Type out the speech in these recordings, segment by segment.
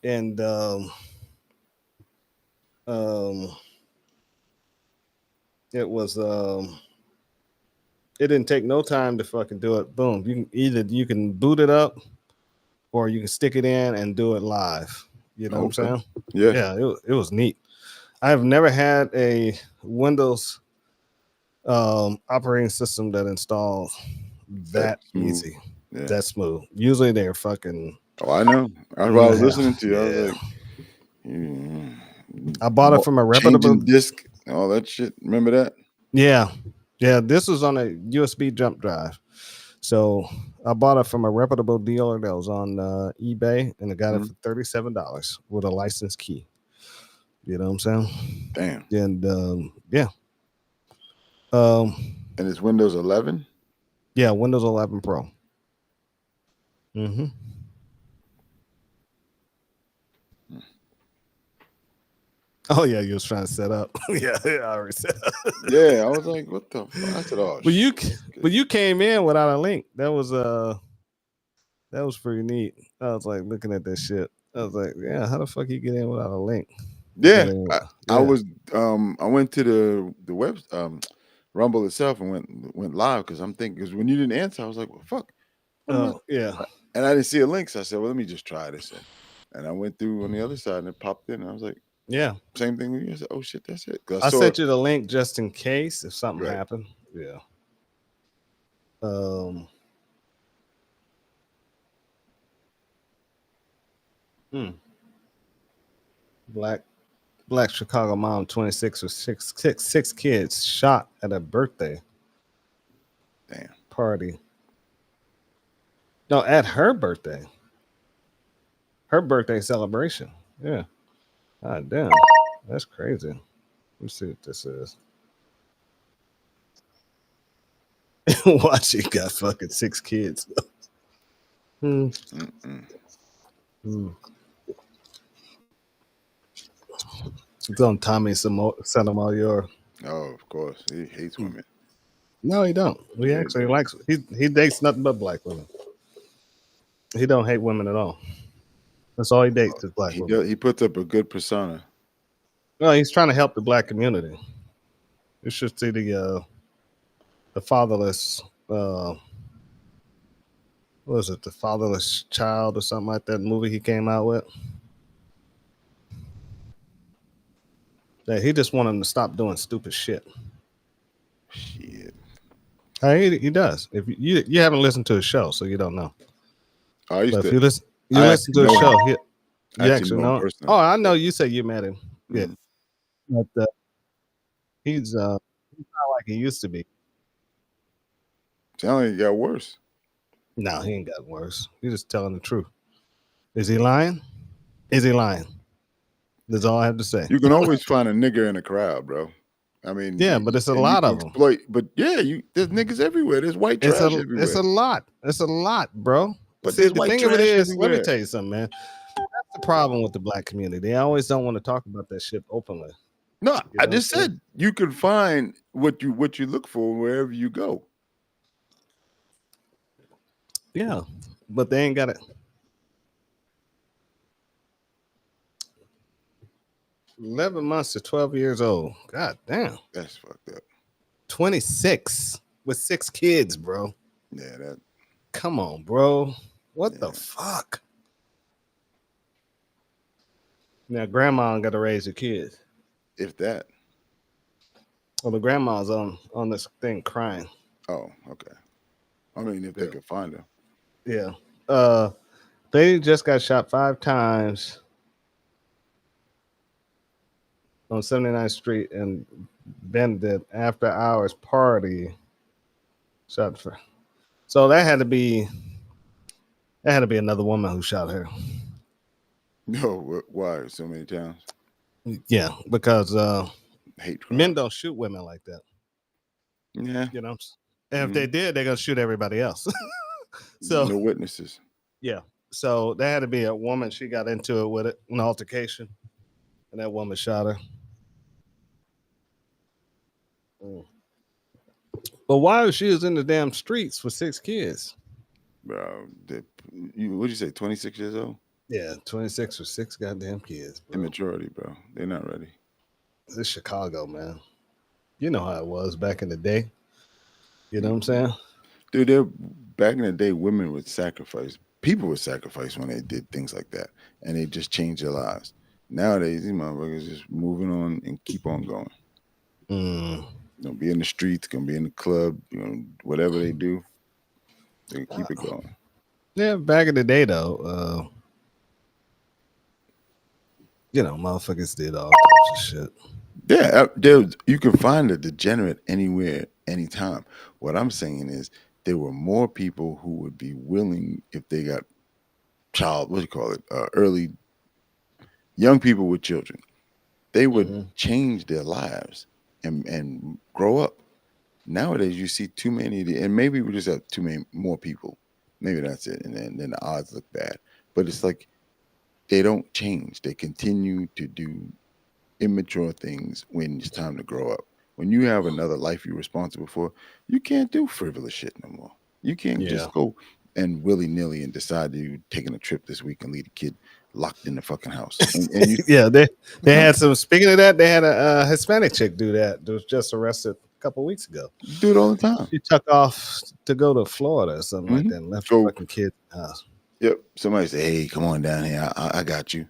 and um, it was it didn't take no time to fucking do it. Boom, you can boot it up or you can stick it in and do it live. You know what I'm Okay. saying? Yeah. Yeah, it was neat. I've never had a Windows operating system that installs That's that smooth. easy, Yeah. that smooth. Usually they're fucking Oh, I know. That's why I was yeah, listening to you. I was yeah. like, mm, I bought it from a reputable. changing disc, all that shit. Remember that? Yeah, yeah. This was on a USB jump drive, so I bought it from a reputable dealer that was on eBay, and I got it Mhm. for $37 with a license key. You know what I'm saying? Damn. And yeah, um, And it's Windows 11. yeah. Windows 11 Pro. Hmm. Oh yeah, you was trying to set up. Yeah, I already set up. Yeah, I was like, what the fuck? I said, oh But you, shit. Okay. but you came in without a link. That was pretty neat. I was like looking at this shit. I was like, yeah, how the fuck you get in without a link? Get Yeah, in. I Yeah. was I went to the web Rumble itself and went live because I'm thinking because when you didn't answer, I was like, well, fuck, what am I? Oh yeah. And I didn't see a link, so I said, well, let me just try this. And I went through on the other side and it popped in. And I was like, Yeah. same thing with you. I said, oh shit, that's it. Because I I saw it. sent you the link just in case if something Right. happened. Yeah. Um. hmm. Black Black Chicago mom, 26 with six kids, shot at a birthday Damn. party. No, at her birthday celebration. Yeah. God damn. That's crazy. Let's see what this is. Why she got fucking six kids? Hmm. Mm-mm. Hmm. It's on Tommy Sotomayor. Oh, of course. He hates women. No, he don't. He Yeah, he actually do. likes. He dates nothing but black women. He don't hate women at all. That's all he dates is black He women. does. He puts up a good persona. No, he's trying to help the black community. You should see the fatherless. What was it? The fatherless child or something like that movie he came out with. Yeah, he just wanted him to stop doing stupid shit. Shit. He does. If you haven't listened to his show, so you don't know. I used But if to. you I listen actually to his know him. show, I you actually actually know him know. personally. Oh, I know. You say you met him. Yeah, Mhm. but he's he's not like he used to be. Sound like it got worse. No, he ain't got worse. He's just telling the truth. Is he lying? Is he lying? That's all I have to say. You can always find a nigger in a crowd, bro. I mean, Yeah, but it's a and you lot can of them. exploit. But yeah, there's niggas everywhere. There's white trash It's a everywhere. lot. It's a lot, bro. But See, there's the white thing of it trash is, let me everywhere. tell you something, man. That's the problem with the black community. They always don't want to talk about that shit openly. No, You I know what I'm just saying? said you can find what you look for wherever you go. Yeah, but they ain't got it. 11 months to 12 years old. God damn. That's fucked up. 26 with six kids, bro. Yeah, that. Come on, bro. What the Yeah, fuck? Now, grandma got to raise her kids. if that. Well, the grandma's on this thing crying. Oh, okay. I mean, if they Yeah. could find him. Yeah. Uh, they just got shot 5 times on 79th Street and Benedict after hours party. Shot for. So that had to be another woman who shot her. No, why so many times? Yeah, because Hate men crime. don't shoot women like that. Yeah. You know, and if they Mhm. did, they're gonna shoot everybody else. So No witnesses. yeah, so there had to be a woman. She got into it with it, an altercation, and that woman shot her. Mm. But why she was in the damn streets with six kids? Bro, what'd you say? 26 years old? Yeah, 26 with 6 goddamn kids, bro. Immaturity, bro. They're not ready. This is Chicago, man. You know how it was back in the day. You know what I'm saying? Dude, they're back in the day, women would sacrifice. People would sacrifice when they did things like that, and they just changed their lives. Nowadays, these motherfuckers just moving on and keep on going. Gonna be in the streets, gonna be in the club, whatever they do, they keep it going. Yeah, back in the day though, motherfuckers did all types of shit. Yeah, you can find a degenerate anywhere, anytime. What I'm saying is there were more people who would be willing if they got early young people with children. They would change their lives and grow up. Nowadays, you see too many, and maybe we just have too many more people. Maybe that's it, and then the odds look bad. But it's like they don't change. They continue to do immature things when it's time to grow up. When you have another life you're responsible for, you can't do frivolous shit no more. You can't Yeah. just go and willy-nilly and decide that you're taking a trip this week and leave a kid locked in the fucking house. And you, Yeah, they had some. Speaking of that, they had a Hispanic chick do that. That was just arrested a couple weeks ago. you do it all the time. She took off to go to Florida or something like that, and left her fucking kid in the house. Yep. Somebody say, "Hey, come on down here. I got you."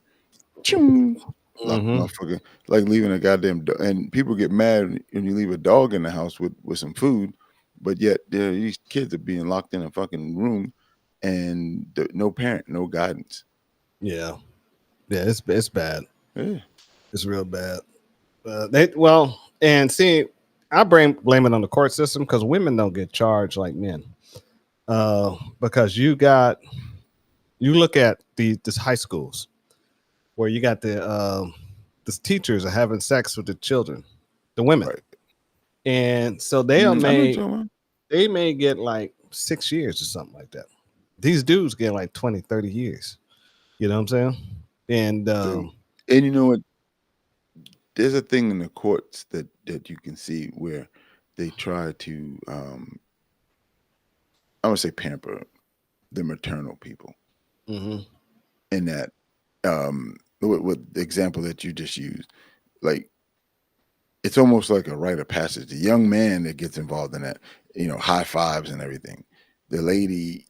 Ching. Lock the motherfucker, like leaving a goddamn and people get mad when you leave a dog in the house with some food, but yet these kids are being locked in a fucking room and no parent, no guidance. Yeah, it's bad. Yeah, It's real bad. And see, I blame it on the court system because women don't get charged like men. Because you look at these high schools where you got the teachers are having sex with the children, the women, right. And so they may get like 6 years or something like that. These dudes get like 20, 30 years. You know what I'm saying? And you know what? There's a thing in the courts that you can see where they try to I would say pamper the maternal people. In that with the example that you just used, like it's almost like a rite of passage. The young man that gets involved in that, high fives and everything. The lady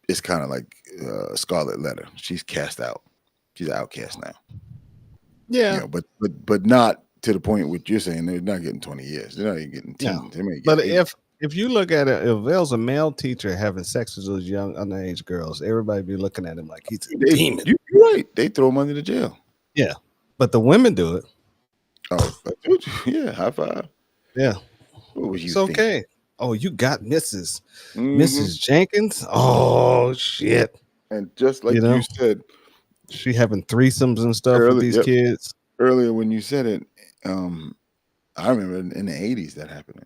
is kind of like Scarlet Letter. She's cast out. She's an outcast now. Yeah, but not to the point what you're saying. They're not getting 20 years. They're not even getting teens. No. But if you look at it, if there's a male teacher having sex with those young underage girls, everybody be looking at him like he's a demon. You're right. They throw him under the jail. Yeah, but the women do it. Oh, yeah, high five. Yeah, what was you? It's okay. Oh, you got Mrs. Jenkins. Oh shit! And just like you said, she having threesomes and stuff with these kids. Earlier when you said it, I remember in the 80s that happened.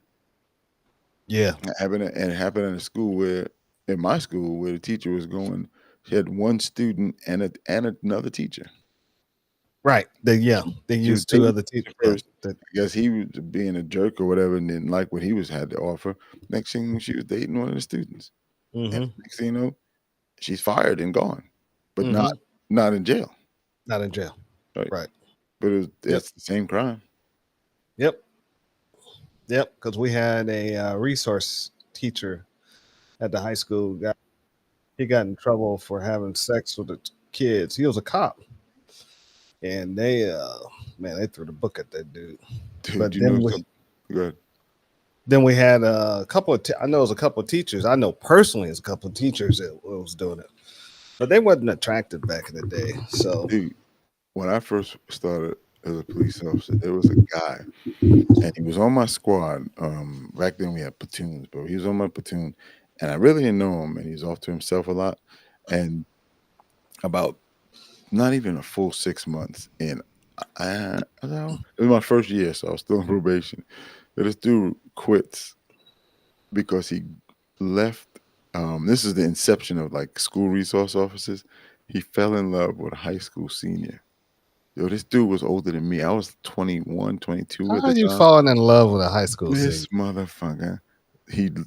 Yeah, it happened in a school in my school where the teacher was going. She had one student and another teacher. Right. They used two other teachers. First. I guess he was being a jerk or whatever and didn't like what he had to offer. Next thing, she was dating one of the students. And next thing you know, she's fired and gone, but not in jail. Not in jail. Right. But it's the same crime. Yep. Because we had a resource teacher at the high school. He got in trouble for having sex with the kids. He was a cop. And they threw the book at that dude. But then we had a couple of I know it was a couple of teachers. I know personally it's a couple of teachers that was doing it. But they wasn't attractive back in the day. So dude, when I first started as a police officer, there was a guy and he was on my squad. Back then we had platoons, but he was on my platoon and I really didn't know him and he was off to himself a lot. And about not even a full 6 months in, it was my first year, so I was still on probation. But this dude quits because he left. This is the inception of like school resource officers. He fell in love with a high school senior. Yo, this dude was older than me. I was 21, 22 at the time. How you falling in love with a high school senior? This motherfucker.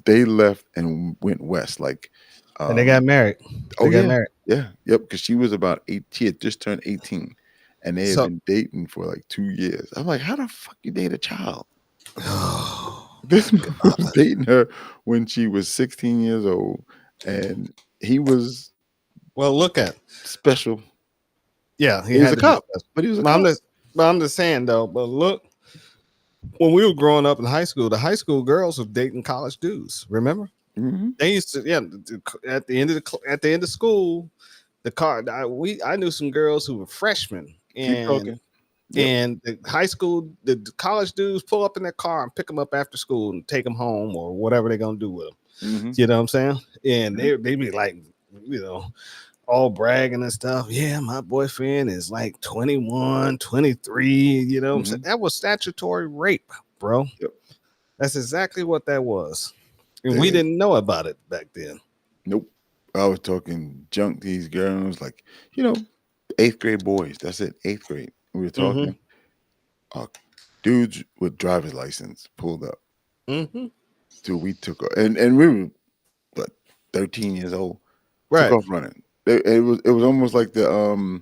They left and went west. Like, and they got married. They got married. Yeah, yep, because she was about 8. She had just turned 18, and they had So, been dating for like 2 years. I'm like, how the fuck you date a child? This man was dating her when she was 16 years old, and he was well, look at special. yeah, he He was had a to be cop, special. but he was a But I'm cop. just, but I'm just saying though. But look, when we were growing up in high school, the high school girls were dating college dudes. Remember? Mhm. They used to, yeah. At the end of at the end of school, I knew some girls who were freshmen, Keep and talking. Yep. the high school, the college dudes pull up in their car and pick them up after school and take them home or whatever they're gonna do with them. Mhm. You know what I'm saying? And Yep. they be like, you know, all bragging and stuff. Yeah, my boyfriend is like 21, 23. You know what I'm saying? Mhm. That was statutory rape, bro. Yep. That's exactly what that was. And we They didn't know about it back then. Nope. I was talking junk to these girls, like, you know, 8th grade boys. That's it, 8th grade. We were Mm-hmm. talking. Uh, Dudes with driver's license pulled up. Mm-hmm. Till we took off, and we were what 13 years old. Took Right. off running. It was almost like the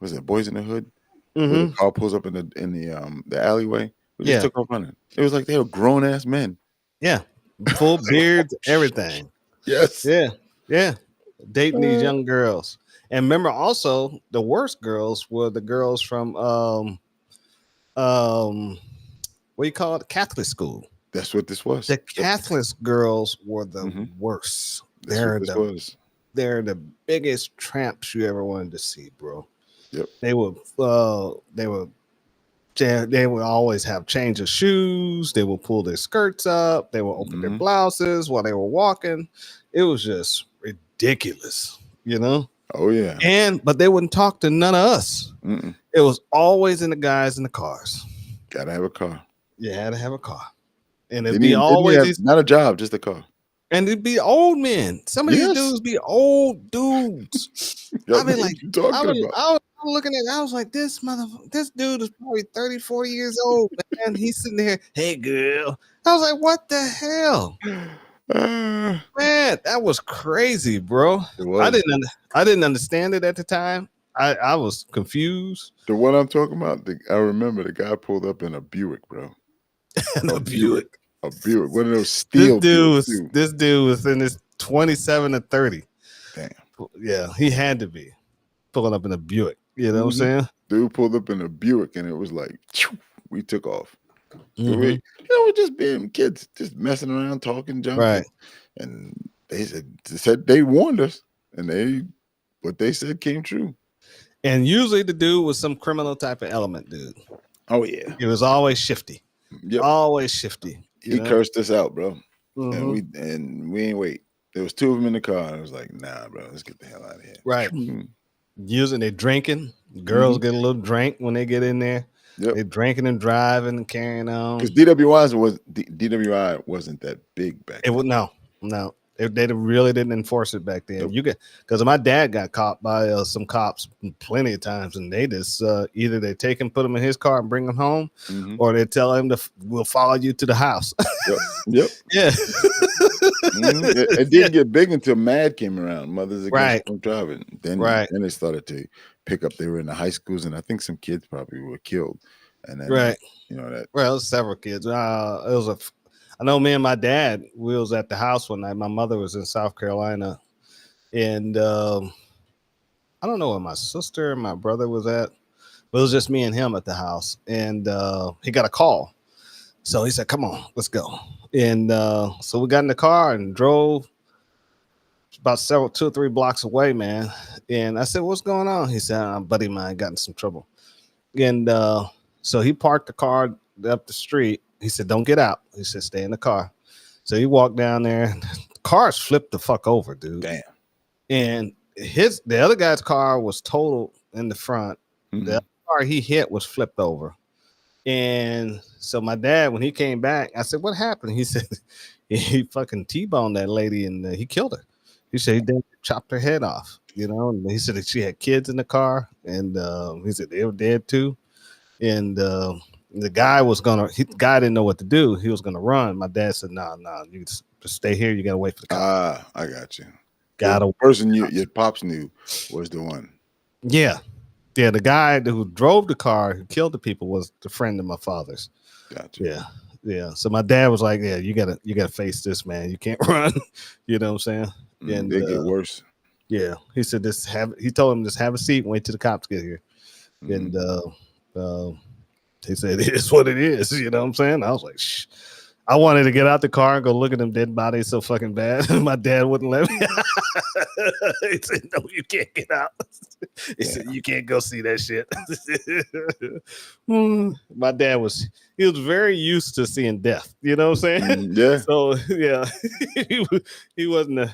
was it Boys in the Hood where the Mm-hmm. car pulls up in the alleyway. We just Yeah. took off running. It was like they were grown ass men. Yeah. Full beards, everything. Yes. Yeah. Yeah. Dating these Uh, young girls. And remember also the worst girls were the girls from um what do you call it? Catholic school. that's what this was. The Yep. Catholic girls were the Mhm. worst. That's what this was. They're the biggest tramps you ever wanted to see, bro. Yep. They would always have change of shoes. They would pull their skirts up. They would open their Mhm. blouses while they were walking. It was just ridiculous, you know. Oh yeah. But they wouldn't talk to none of us. Mm-mm. It was always in the guys in the cars. Gotta have a car. You had to have a car, and it'd Didn't be even, didn't even always have these, not a job, just a car. and it'd be old men. Some of these Yes. dudes be old dudes. Yep, I mean, what like, you talking about? I was looking at, I was like, this dude is probably 30, 40 years old, man. He's sitting there, hey, girl. I was like, what the hell? Uh, Man, that was crazy, bro. it was. I didn't understand it at the time. I was confused. The one I'm talking about, I remember the guy pulled up in a Buick, bro. And a Buick. A Buick. One of those steel Buicks, too. This dude was in his 27 to 30. Damn. Yeah, he had to be pulling up in a Buick. You know what I'm Mhm. saying? Dude pulled up in a Buick and it was like, phew, we took off. Mhm. We're just being kids, just messing around, talking junk. Right. And they said they warned us, and what they said came true. And usually the dude was some criminal type of element, dude. Oh yeah. It was always shifty. Yep. Always shifty. He cursed us out, bro. Mhm. And we ain't wait. There was 2 of them in the car, and I was like, nah, bro, let's get the hell out of here. Right. Mhm. Using they drinking. Girls get a little drink when they get in there. Yep. They're drinking and driving and carrying on. Because DWI wasn't that big back It then. would no. They really didn't enforce it back then. Nope. You get because my dad got caught by some cops plenty of times, and they just either they take him, put him in his car, and bring him home, Mhm. or they tell him we'll follow you to the house. Yep. Yeah, Mhm. It didn't get big until MAD came around, Mothers Against Right. Drunk Driving. Then they started to pick up. They were in the high schools, and I think some kids probably were killed. And then right. that Well, it was several kids. I know me and my dad. We was at the house one night. My mother was in South Carolina, and I don't know where my sister and my brother was at. But it was just me and him at the house, and he got a call. So he said, "Come on, let's go." And so we got in the car and drove about 2 or 3 blocks away, man. And I said, "What's going on?" He said, "A buddy of mine got in some trouble." And so he parked the car up the street. He said, "Don't get out." He said, "Stay in the car." So he walked down there. The cars flipped the fuck over, dude. damn. And the other guy's car was totaled in the front. Mhm. The other car he hit was flipped over. And so my dad, when he came back, I said, "What happened?" He said he fucking T-boned that lady and he killed her. He said he did chopped her head off, you know. And he said that she had kids in the car, and he said they were dead too. And the guy guy didn't know what to do. He was gonna run. My dad said, "No, you just stay here. You gotta wait for the cop." I got you. Got the a person your pops knew was the one. yeah. Yeah, the guy who drove the car who killed the people was the friend of my father's. Gotcha. Yeah. Yeah. So my dad was like, yeah, you gotta face this, man. You can't run. You know what I'm saying? And They get worse. yeah, he said he told him just have a seat and wait till the cops get here. Mhm. And he said it is what it is. You know what I'm saying? I was like, shh. I wanted to get out the car and go look at them dead bodies so fucking bad. My dad wouldn't let me. He said, no, you can't get out. He said, you can't go see that shit. My dad was very used to seeing death. You know what I'm saying? Yeah. So yeah, he wasn't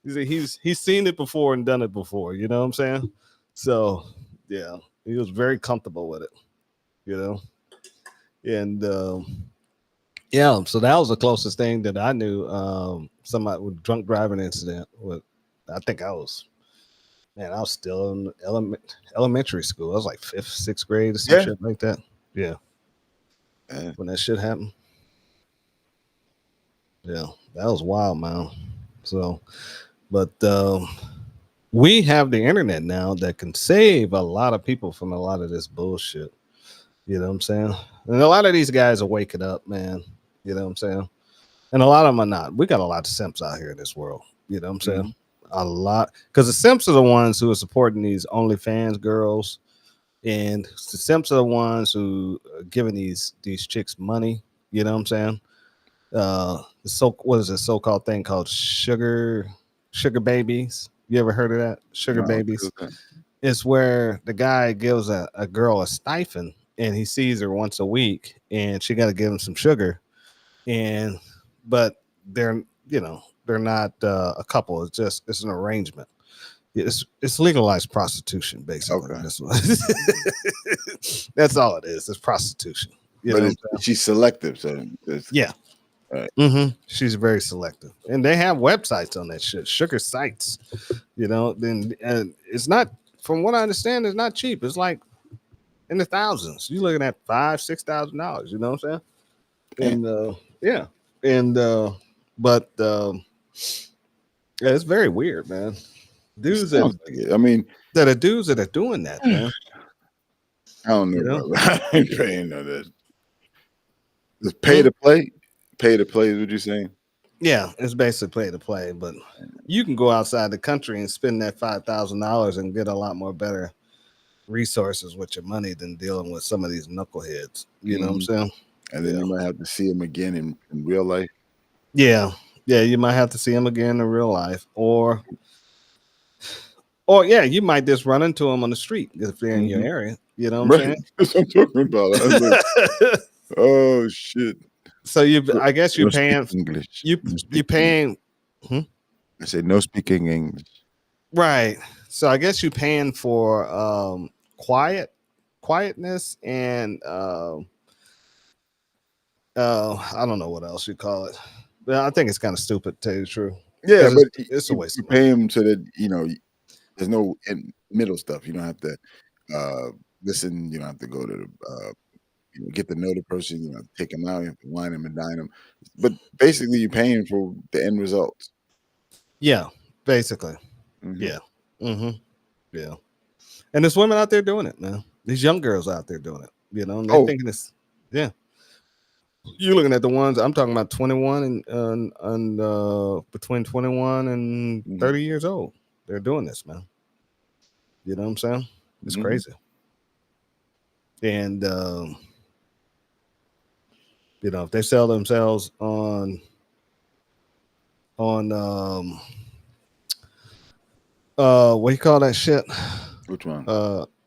he said he's seen it before and done it before, you know what I'm saying? So yeah, he was very comfortable with it, you know. And yeah, so that was the closest thing that I knew. Somebody with drunk driving incident. With, I think I was still in elementary school. I was like fifth, sixth grade or some Yeah. shit like that. Yeah, when that shit happened. Yeah, that was wild, man. So, but we have the internet now that can save a lot of people from a lot of this bullshit. You know what I'm saying? And a lot of these guys are waking up, man. You know what I'm saying? And a lot of them are not. We got a lot of simps out here in this world. You know what I'm saying? Mm-hmm. A lot. Because the simps are the ones who are supporting these OnlyFans girls. And the simps are the ones who are giving these chicks money. You know what I'm saying? What is this so-called thing called sugar babies? You ever heard of that? Sugar babies. It's where the guy gives a girl a stipend and he sees her once a week and she got to give him some sugar. But they're not a couple. It's an arrangement. It's legalized prostitution, basically. Okay. That's all it is. It's prostitution. But she's selective, so yeah. Right. Mm-hmm. She's very selective, and they have websites on that shit. Sugar sites, Then it's not, from what I understand, it's not cheap. It's like in the thousands. You're looking at $5,000-$6,000. You know what I'm saying? And yeah, and but yeah, it's very weird, man. Dudes that are dudes that are doing that, man. I don't know. I ain't paying no that. Just pay to play. Pay to play is what you're saying? Yeah, it's basically pay to play, but you can go outside the country and spend that $5,000 and get a lot more better resources with your money than dealing with some of these knuckleheads. You know what I'm saying? And then you might have to see them again in real life. Yeah, you might have to see them again in real life, or yeah, you might just run into them on the street if they're in your area. You know what I'm saying? That's what I'm talking about. Like, oh shit! So I guess you're paying English. You paying. I said no speaking English. Right. So I guess you're paying for quietness, and I don't know what else you call it. But I think it's kind of stupid, to tell you the truth. Yeah, but it's a waste. You pay them so that there's no middle stuff. You don't have to listen. You don't have to go to the get to know the person. Take them out. You have to wine them and dine them. But basically, you're paying for the end result. Yeah, basically. Mm-hmm. Yeah. Mm-hmm. Yeah. And there's women out there doing it, man. These young girls out there doing it. And they're thinking this. Yeah. You're looking at the ones I'm talking about, 21 and between 21 and 30 years old. They're doing this, man. You know what I'm saying? It's crazy. And if they sell themselves on what do you call that shit? Which one?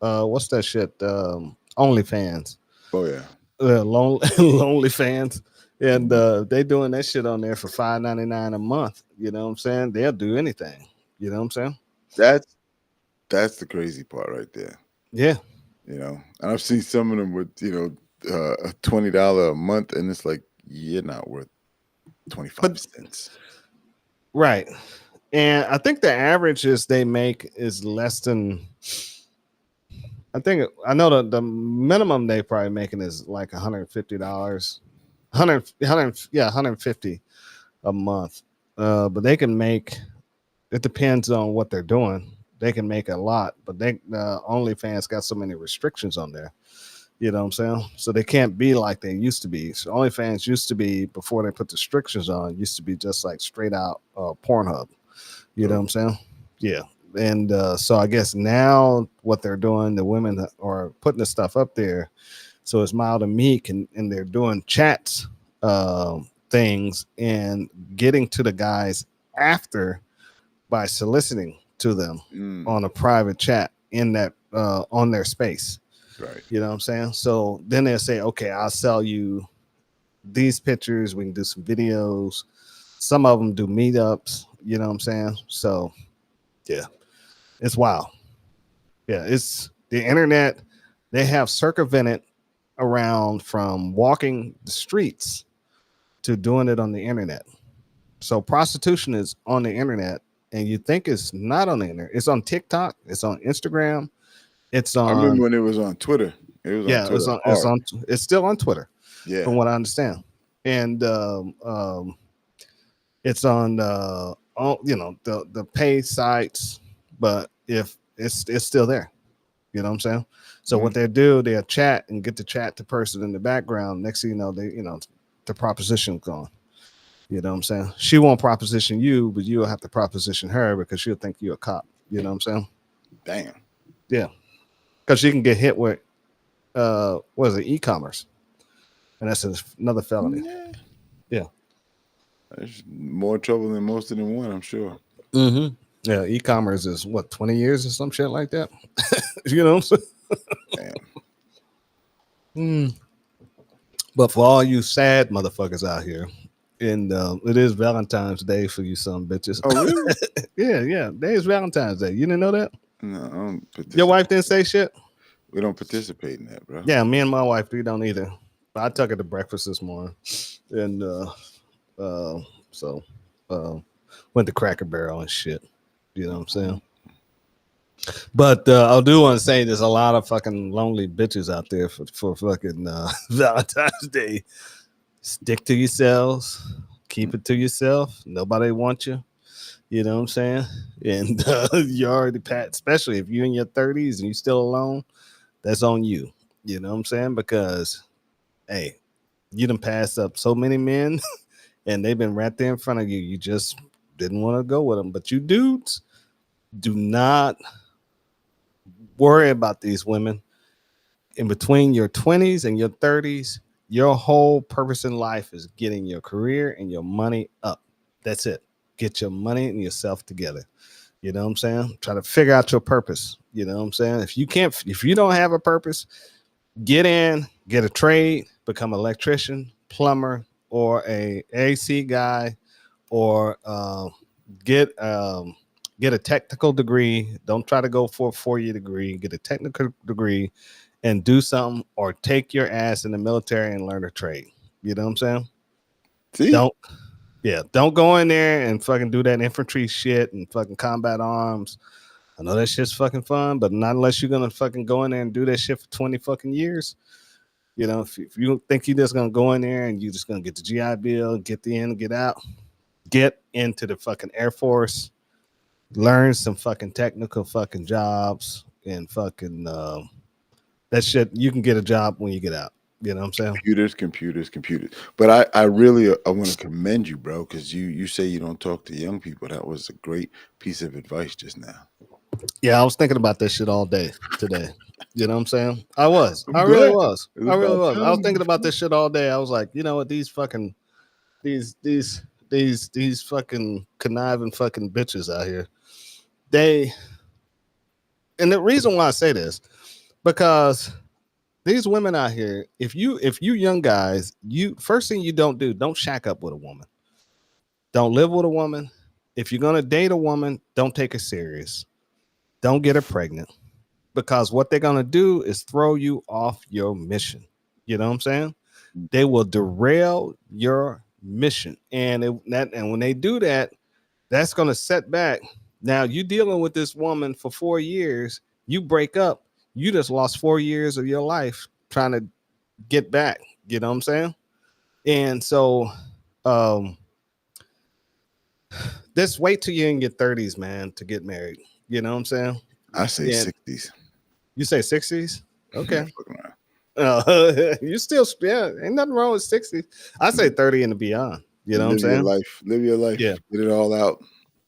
What's that shit? OnlyFans. Oh yeah. Lonely fans, and they doing that shit on there for $5.99 a month. You know what I'm saying? They'll do anything. You know what I'm saying? That's the crazy part right there. Yeah. And I've seen some of them with $20 a month, and it's like you're not worth 25 cents. Right. And I think the averages they make is less than. I know the minimum they probably making is like $150, 150 a month. But they can make it depends on what they're doing. They can make a lot, but OnlyFans got so many restrictions on there. You know what I'm saying? So they can't be like they used to be. So OnlyFans used to be, before they put the restrictions on, used to be just like straight out Pornhub. You know what I'm saying? Yeah. And so I guess now what they're doing, the women are putting the stuff up there, so it's mild and meek, and they're doing chats, things, and getting to the guys after by soliciting to them on a private chat in that on their space. Right. You know what I'm saying? So then they'll say, okay, I'll sell you these pictures. We can do some videos. Some of them do meetups. You know what I'm saying? So yeah, it's wild. Yeah, it's the internet. They have circumvented around from walking the streets to doing it on the internet. So prostitution is on the internet, and you think it's not on the internet. It's on TikTok. It's on Instagram. It's on. I remember when it was on Twitter. It was on Twitter. It's still on Twitter. Yeah. From what I understand, and it's on the pay sites, but if it's still there. You know what I'm saying? So what they do, they'll chat and get to chat the person in the background. Next thing you know, the proposition's gone. You know what I'm saying? She won't proposition you, but you'll have to proposition her because she'll think you're a cop. You know what I'm saying? Damn. Yeah. Because she can get hit with what is it, e-commerce. And that's another felony. Yeah. There's more trouble than most of them one, I'm sure. Mm-hmm. Yeah, e-commerce is what, 20 years or some shit like that. You know what I'm saying? Damn. But for all you sad motherfuckers out here, and it is Valentine's Day for you some bitches. Oh, really? Yeah. Today is Valentine's Day. You didn't know that? No, I don't participate. Your wife didn't say shit? We don't participate in that, bro. Yeah, me and my wife, we don't either. I took her to breakfast this morning, and went to Cracker Barrel and shit. You know what I'm saying? But I do want to say there's a lot of fucking lonely bitches out there for fucking Valentine's Day. Stick to yourselves. Keep it to yourself. Nobody wants you. You know what I'm saying? And you already especially if you're in your 30s and you're still alone, that's on you. You know what I'm saying? Because, hey, you done passed up so many men and they've been right there in front of you. You just didn't want to go with them. But you dudes, do not worry about these women. In between your 20s and your 30s, your whole purpose in life is getting your career and your money up. That's it. Get your money and yourself together. You know what I'm saying? Try to figure out your purpose. You know what I'm saying? If you don't have a purpose, get a trade, become an electrician, plumber, or a AC guy, or get a technical degree. Don't try to go for a 4-year degree. Get a technical degree and do something, or take your ass in the military and learn a trade. You know what I'm saying? See? Don't go in there and fucking do that infantry shit and fucking combat arms. I know that shit's fucking fun, but not unless you're gonna fucking go in there and do that shit for 20 fucking years. You know, if you think you're just gonna go in there and you're just gonna get the GI Bill, get in, get out, get into the fucking Air Force, learn some fucking technical fucking jobs, and fucking that shit. You can get a job when you get out. You know what I'm saying? Computers. But I really want to commend you, bro, because you say you don't talk to young people. That was a great piece of advice just now. Yeah, I was thinking about that shit all day today. You know what I'm saying? I really was. I was thinking about this shit all day. I was like, you know what? These fucking these fucking conniving fucking bitches out here. And the reason why I say this, because these women out here, if you young guys, first thing you don't shack up with a woman. Don't live with a woman. If you're gonna date a woman, don't take her serious. Don't get her pregnant, because what they're gonna do is throw you off your mission. You know what I'm saying? They will derail your mission, and when they do that, that's gonna set back. Now you dealing with this woman for 4 years. You break up. You just lost 4 years of your life trying to get back. You know what I'm saying? And so Just wait till you're in your 30s, man, to get married. You know what I'm saying? I say Yeah. 60s. You say 60s? Okay. Yeah, fucking around. You still, yeah, ain't nothing wrong with 60s. I say 30 and beyond. You know what I'm Live your saying? life. Live your life. Yeah. Get it all out.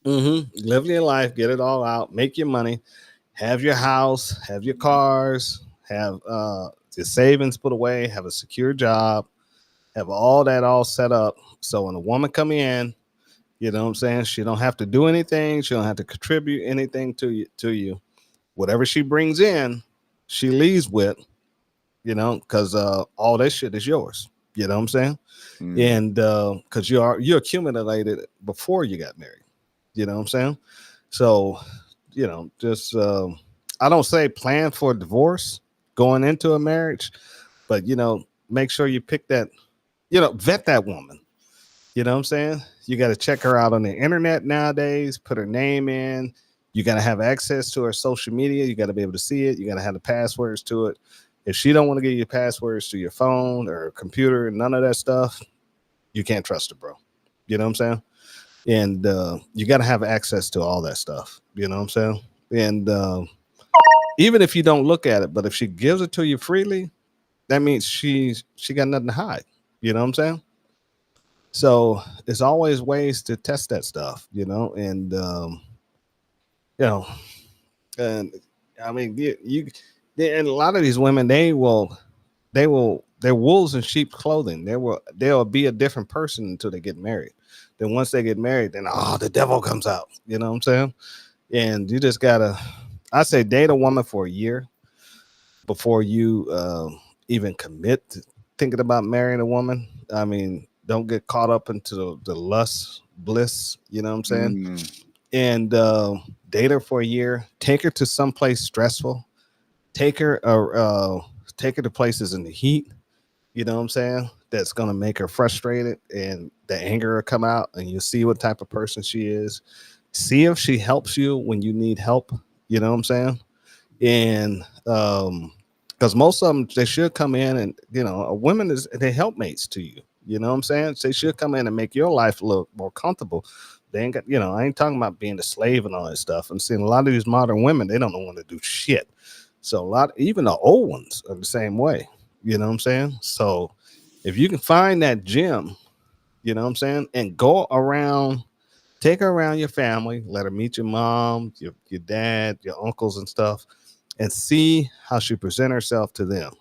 Live your life, get it all out, make your money, have your house, have your cars, have your savings put away, have a secure job, have all that all set up. So when a woman come in, you know what I'm saying, she don't have to do anything, she don't have to contribute anything to you. Whatever she brings in, she leaves with, because all that shit is yours. You know what I'm saying? And because you accumulated it before you got married. You know what I'm saying? So, just I don't say plan for divorce going into a marriage, but make sure you pick that, vet that woman. You know what I'm saying? You got to check her out on the internet nowadays, put her name in. You got to have access to her social media. You got to be able to see it. You got to have the passwords to it. If she don't want to give you passwords to your phone or computer, none of that stuff, you can't trust her, bro. You know what I'm saying? And you got to have access to all that stuff. You know what I'm saying? And even if you don't look at it, but if she gives it to you freely, that means she got nothing to hide. You know what I'm saying? So there's always ways to test that stuff, and you know, and I mean, and a lot of these women, they're wolves in sheep's clothing. They'll be a different person until they get married. Then once they get married, then the devil comes out. You know what I'm saying? And you just gotta, I say, date a woman for a year before you even commit to thinking about marrying a woman. I mean, don't get caught up into the lust, bliss. You know what I'm saying? And date her for a year. Take her to someplace stressful. Take her to places in the heat. You know what I'm saying? That's gonna make her frustrated, and the anger will come out, and you'll see what type of person she is. See if she helps you when you need help. You know what I'm saying? And because most of them, they should come in, and a women they helpmates to you. You know what I'm saying? They should come in and make your life a little more comfortable. They ain't got, I ain't talking about being a slave and all that stuff. I'm seeing a lot of these modern women, they don't want to do shit. So even the old ones are the same way. You know what I'm saying? So if you can find that gem, you know what I'm saying, and go around, take her around your family, let her meet your mom, your dad, your uncles and stuff, and see how she present herself to them.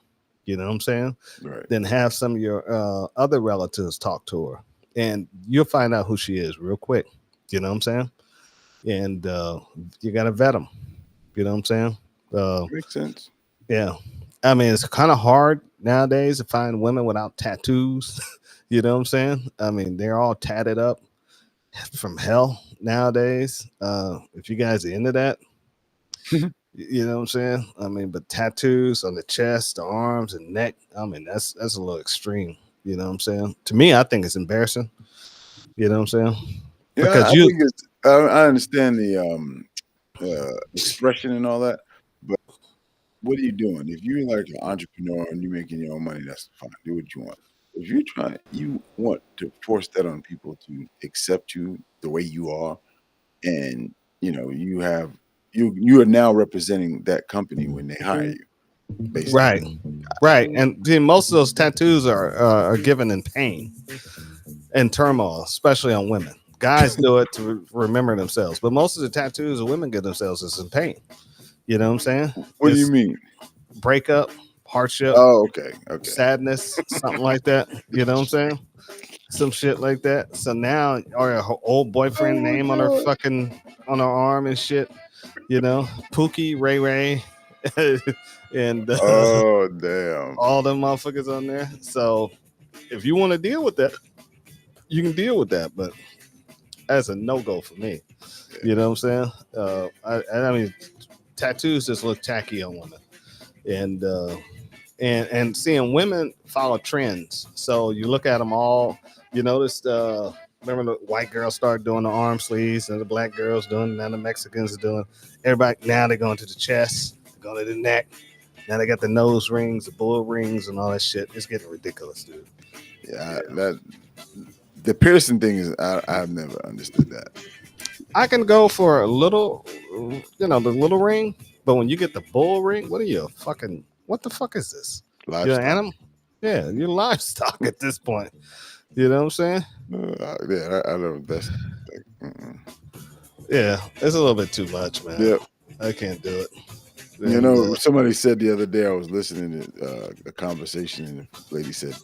You know what I'm saying? Right. Then have some of your other relatives talk to her, and you'll find out who she is real quick. You know what I'm saying? And you got to vet them. You know what I'm saying? Makes sense. Yeah. I mean, it's kind of hard nowadays to find women without tattoos. You know what I'm saying? I mean, they're all tatted up from hell nowadays. If you guys are into that, you know what I'm saying? I mean, but tattoos on the chest, the arms, and neck, I mean, that's a little extreme. You know what I'm saying? To me, I think it's embarrassing. You know what I'm saying? Yeah, Because I think it's. I understand the expression and all that, but what are you doing? If you're like an entrepreneur and you're making your own money, that's fine. Do what you want. If you want to force that on people to accept you the way you are, and you are now representing that company when they hire you, basically. right, and then most of those tattoos are given in pain and turmoil, especially on women. Guys do it to remember themselves, but most of the tattoos of women get themselves is in pain. You know what I'm saying? What do you mean? Breakup, hardship, Oh, okay. sadness, something like that. You know what I'm saying? Some shit like that. So now, or her old boyfriend name on her on her arm and shit. You know, Pookie, Ray Ray, and Oh, damn. all them motherfuckers on there. So if you want to deal with that, you can deal with that, but that's a no go for me. You know what I'm saying? I mean, tattoos just look tacky on women, and seeing women follow trends. So you look at them all. You notice remember the white girls started doing the arm sleeves, and the black girls doing, and the Mexicans are doing. Everybody now they're going to the chest, going to the neck. Now they got the nose rings, the bull rings, and all that shit. It's getting ridiculous, dude. Yeah, that the piercing thing is I've never understood that. I can go for a little, the little ring, but when you get the bull ring, what are you fucking? What the fuck is this? You're an Livestock. animal? Yeah, you're livestock at this point. You know what I'm saying? Yeah, I don't. That's Yeah, it's a little bit too much, man. yeah. I can't do it. You know, somebody said the other day I was listening to a conversation, and the lady said,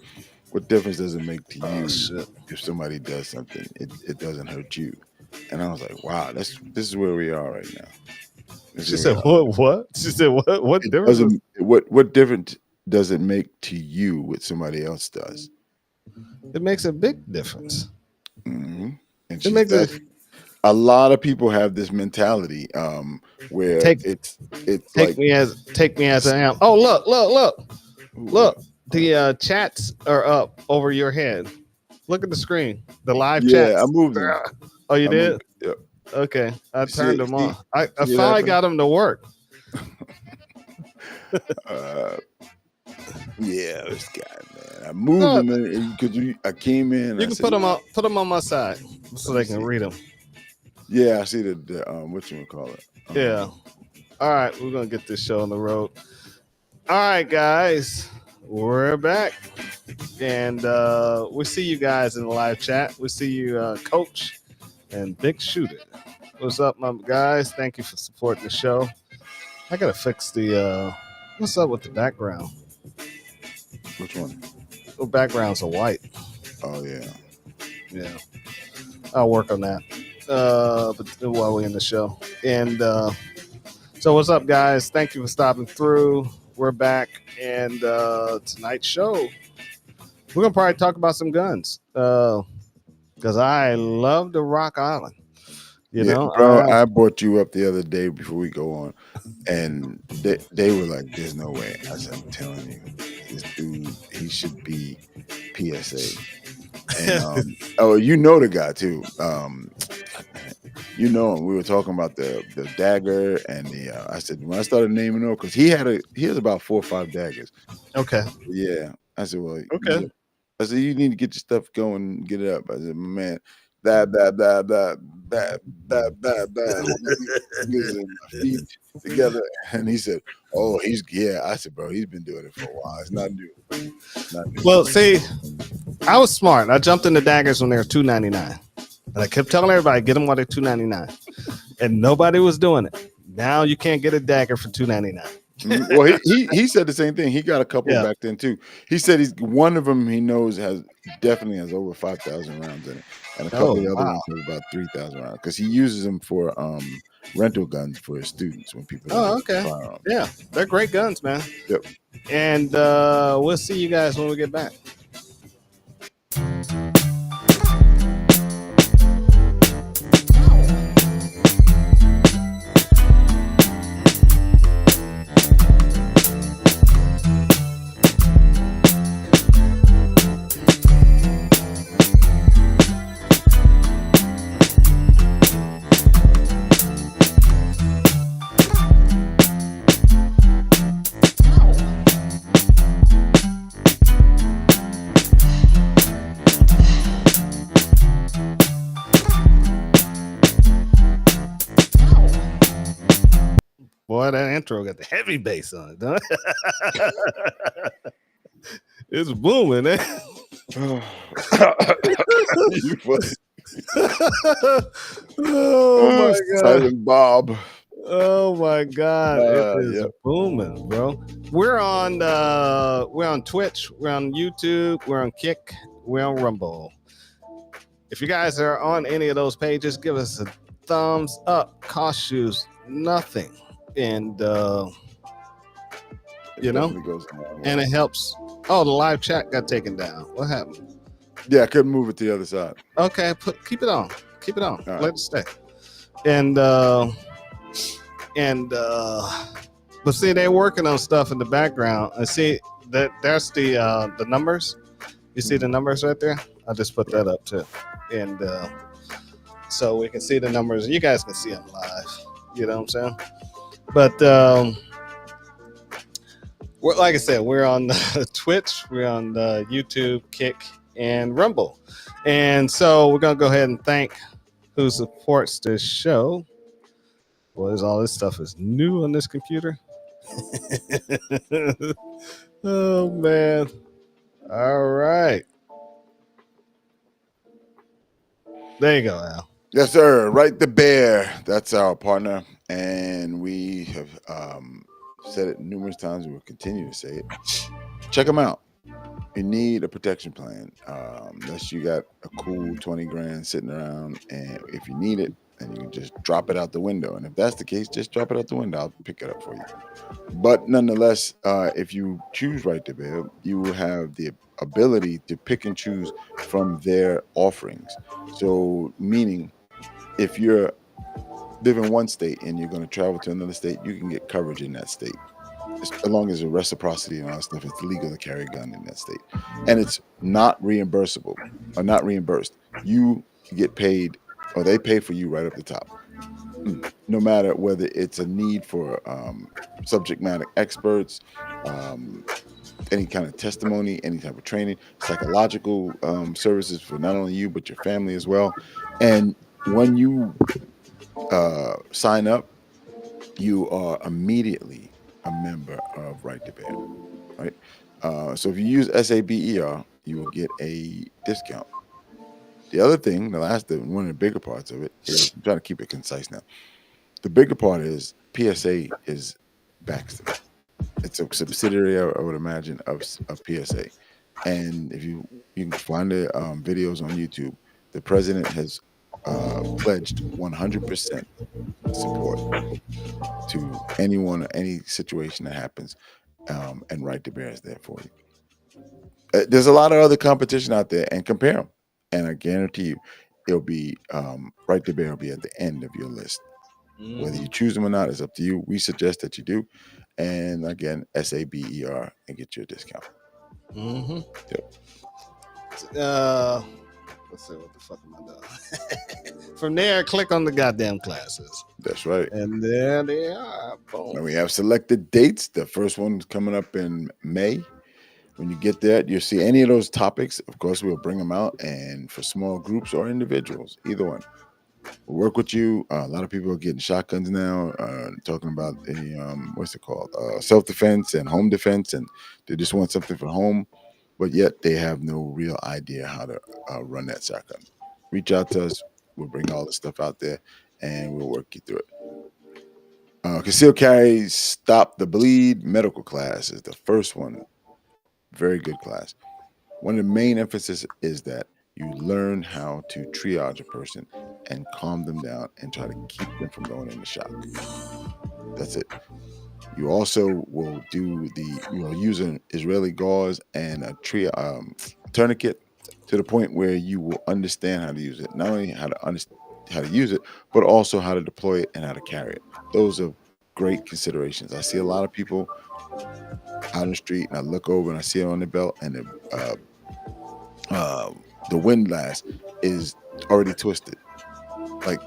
"What difference does it make to you if somebody does something? It doesn't hurt you." And I was like, "Wow, this is where we are right now." She said, "What? She said, "What? What It difference?" doesn't. What difference does it make to you what somebody else does? It makes a big difference. Mm-hmm. And It makes a lot of people have this mentality where it's take me as I am. Oh, look! The chats are up over your head. Look at the screen. The live chats. Yeah, I moved them. Oh, you did? Yep. Okay, I turned them on. I see finally got them to work. Yeah, this guy, man. I moved them because I came in. You can put them on my side so they can read them. Yeah, I see the what you call it. Yeah. All right, we're gonna get this show on the road. All right, guys, we're back, and we see you guys in the live chat. We see you, Coach and Big Shooter. What's up, my guys? Thank you for supporting the show. I gotta fix the. What's up with the background? Which one? The backgrounds are white. Oh yeah. Yeah. I'll work on that. But while we're in the show, and so what's up, guys? Thank you for stopping through. We're back, and tonight's show we're gonna probably talk about some guns because I love the Rock Island. You know, bro, I brought you up the other day before we go on, and they were like, "There's no way." I said, "I'm telling you, this dude, he should be PSA." And, oh, you know the guy too. You know him. We were talking about the dagger and the. I said when I started naming them because he has about 4 or 5 daggers. Okay. Yeah. I said, well, okay. I said you need to get your stuff going, get it up. I said, my man, feet together, and he said, "Oh, I said, bro, he's been doing it for a while. It's not new." Well, see, I was smart. I jumped into daggers when they were $2.99, and I kept telling everybody get them while they're $2.99, and nobody was doing it. Now you can't get a dagger for $2.99. Well, he said the same thing. He got a couple back then too. He said one of them he knows definitely has over 5,000 rounds in it, and a couple of the other ones have about 3,000 rounds because he uses them for rental guns for his students when people. Oh, okay. Yeah, they're great guns, man. Yep. And we'll see you guys when we get back. Boy, that intro got the heavy bass on it, huh? It's booming, eh? Oh my god. Silent Bob. Oh my god. It is booming, bro. We're on Twitch, we're on YouTube, we're on Kick, we're on Rumble. If you guys are on any of those pages, give us a thumbs up. Cost you nothing. And and it helps. Oh, the live chat got taken down. What happened? Yeah, I couldn't move it to the other side. Okay, keep it on. Right. Let it stay. But see, they're working on stuff in the background. I see that there's the numbers. You see the numbers right there? I'll just put that up too. And so we can see the numbers. You guys can see them live. You know what I'm saying? But like I said, we're on Twitch, we're on YouTube, Kick, and Rumble. And so we're going to go ahead and thank who supports this show. Boy, all this stuff is new on this computer. Oh, man. All right. There you go, Al. Yes, sir. Right the Bear. That's our partner. And we have said it numerous times. We will continue to say it. Check them out. You need a protection plan. Unless you got a cool 20 grand sitting around, and if you need it, then you can just drop it out the window. And if that's the case, just drop it out the window. I'll pick it up for you. But nonetheless, if you choose Right to Bear, you will have the ability to pick and choose from their offerings. So, meaning, if you're live in one state and you're going to travel to another state, you can get coverage in that state. As long as the reciprocity and all that stuff, it's legal to carry a gun in that state. And it's not reimbursable or not reimbursed. You get paid, or they pay for you right up the top. No matter whether it's a need for subject matter experts, any kind of testimony, any type of training, psychological services for not only you, but your family as well. And when you sign up, you are immediately a member of Right to Bear, right? So if you use SABER, you will get a discount. The other thing, one of the bigger parts of it is, I'm trying to keep it concise now. The bigger part is PSA is Baxter. It's a subsidiary, I would imagine, of PSA. And if you can find the videos on YouTube, the president has pledged 100% support to anyone or any situation that happens, and Right to Bear is there for you. There's a lot of other competition out there, and compare them, and I guarantee you it'll be Right to Bear will be at the end of your list. Whether you choose them or not is up to you. We suggest that you do, and again, SABER, and get you a discount. Yep. Let's see, what the fuck am I doing? From there, click on the goddamn classes. That's right. And there they are. Boom. And we have selected dates. The first one's coming up in May. When you get there, you'll see any of those topics. Of course, we'll bring them out, and for small groups or individuals, either one. We'll work with you. A lot of people are getting shotguns now, talking about the what's it called, self-defense and home defense, and they just want something for home, but yet they have no real idea how to run that shotgun. Reach out to us. We'll bring all the stuff out there, and we'll work you through it. Concealed Carry Stop the Bleed medical class is the first one. Very good class. One of the main emphasis is that you learn how to triage a person and calm them down and try to keep them from going into shock. That's it. You also will use an Israeli gauze and a tourniquet to the point where you will understand how to use it. Not only how to use it, but also how to deploy it and how to carry it. Those are great considerations. I see a lot of people out on the street, and I look over and I see it on the belt, and the windlass is already twisted. Like,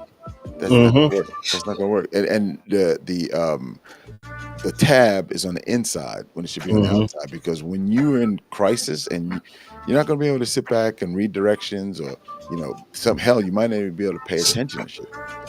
that's not gonna work. That's not gonna work. And the tab is on the inside when it should be on the outside, because when you're in crisis and you're not gonna be able to sit back and read directions, or you might not even be able to pay attention to shit.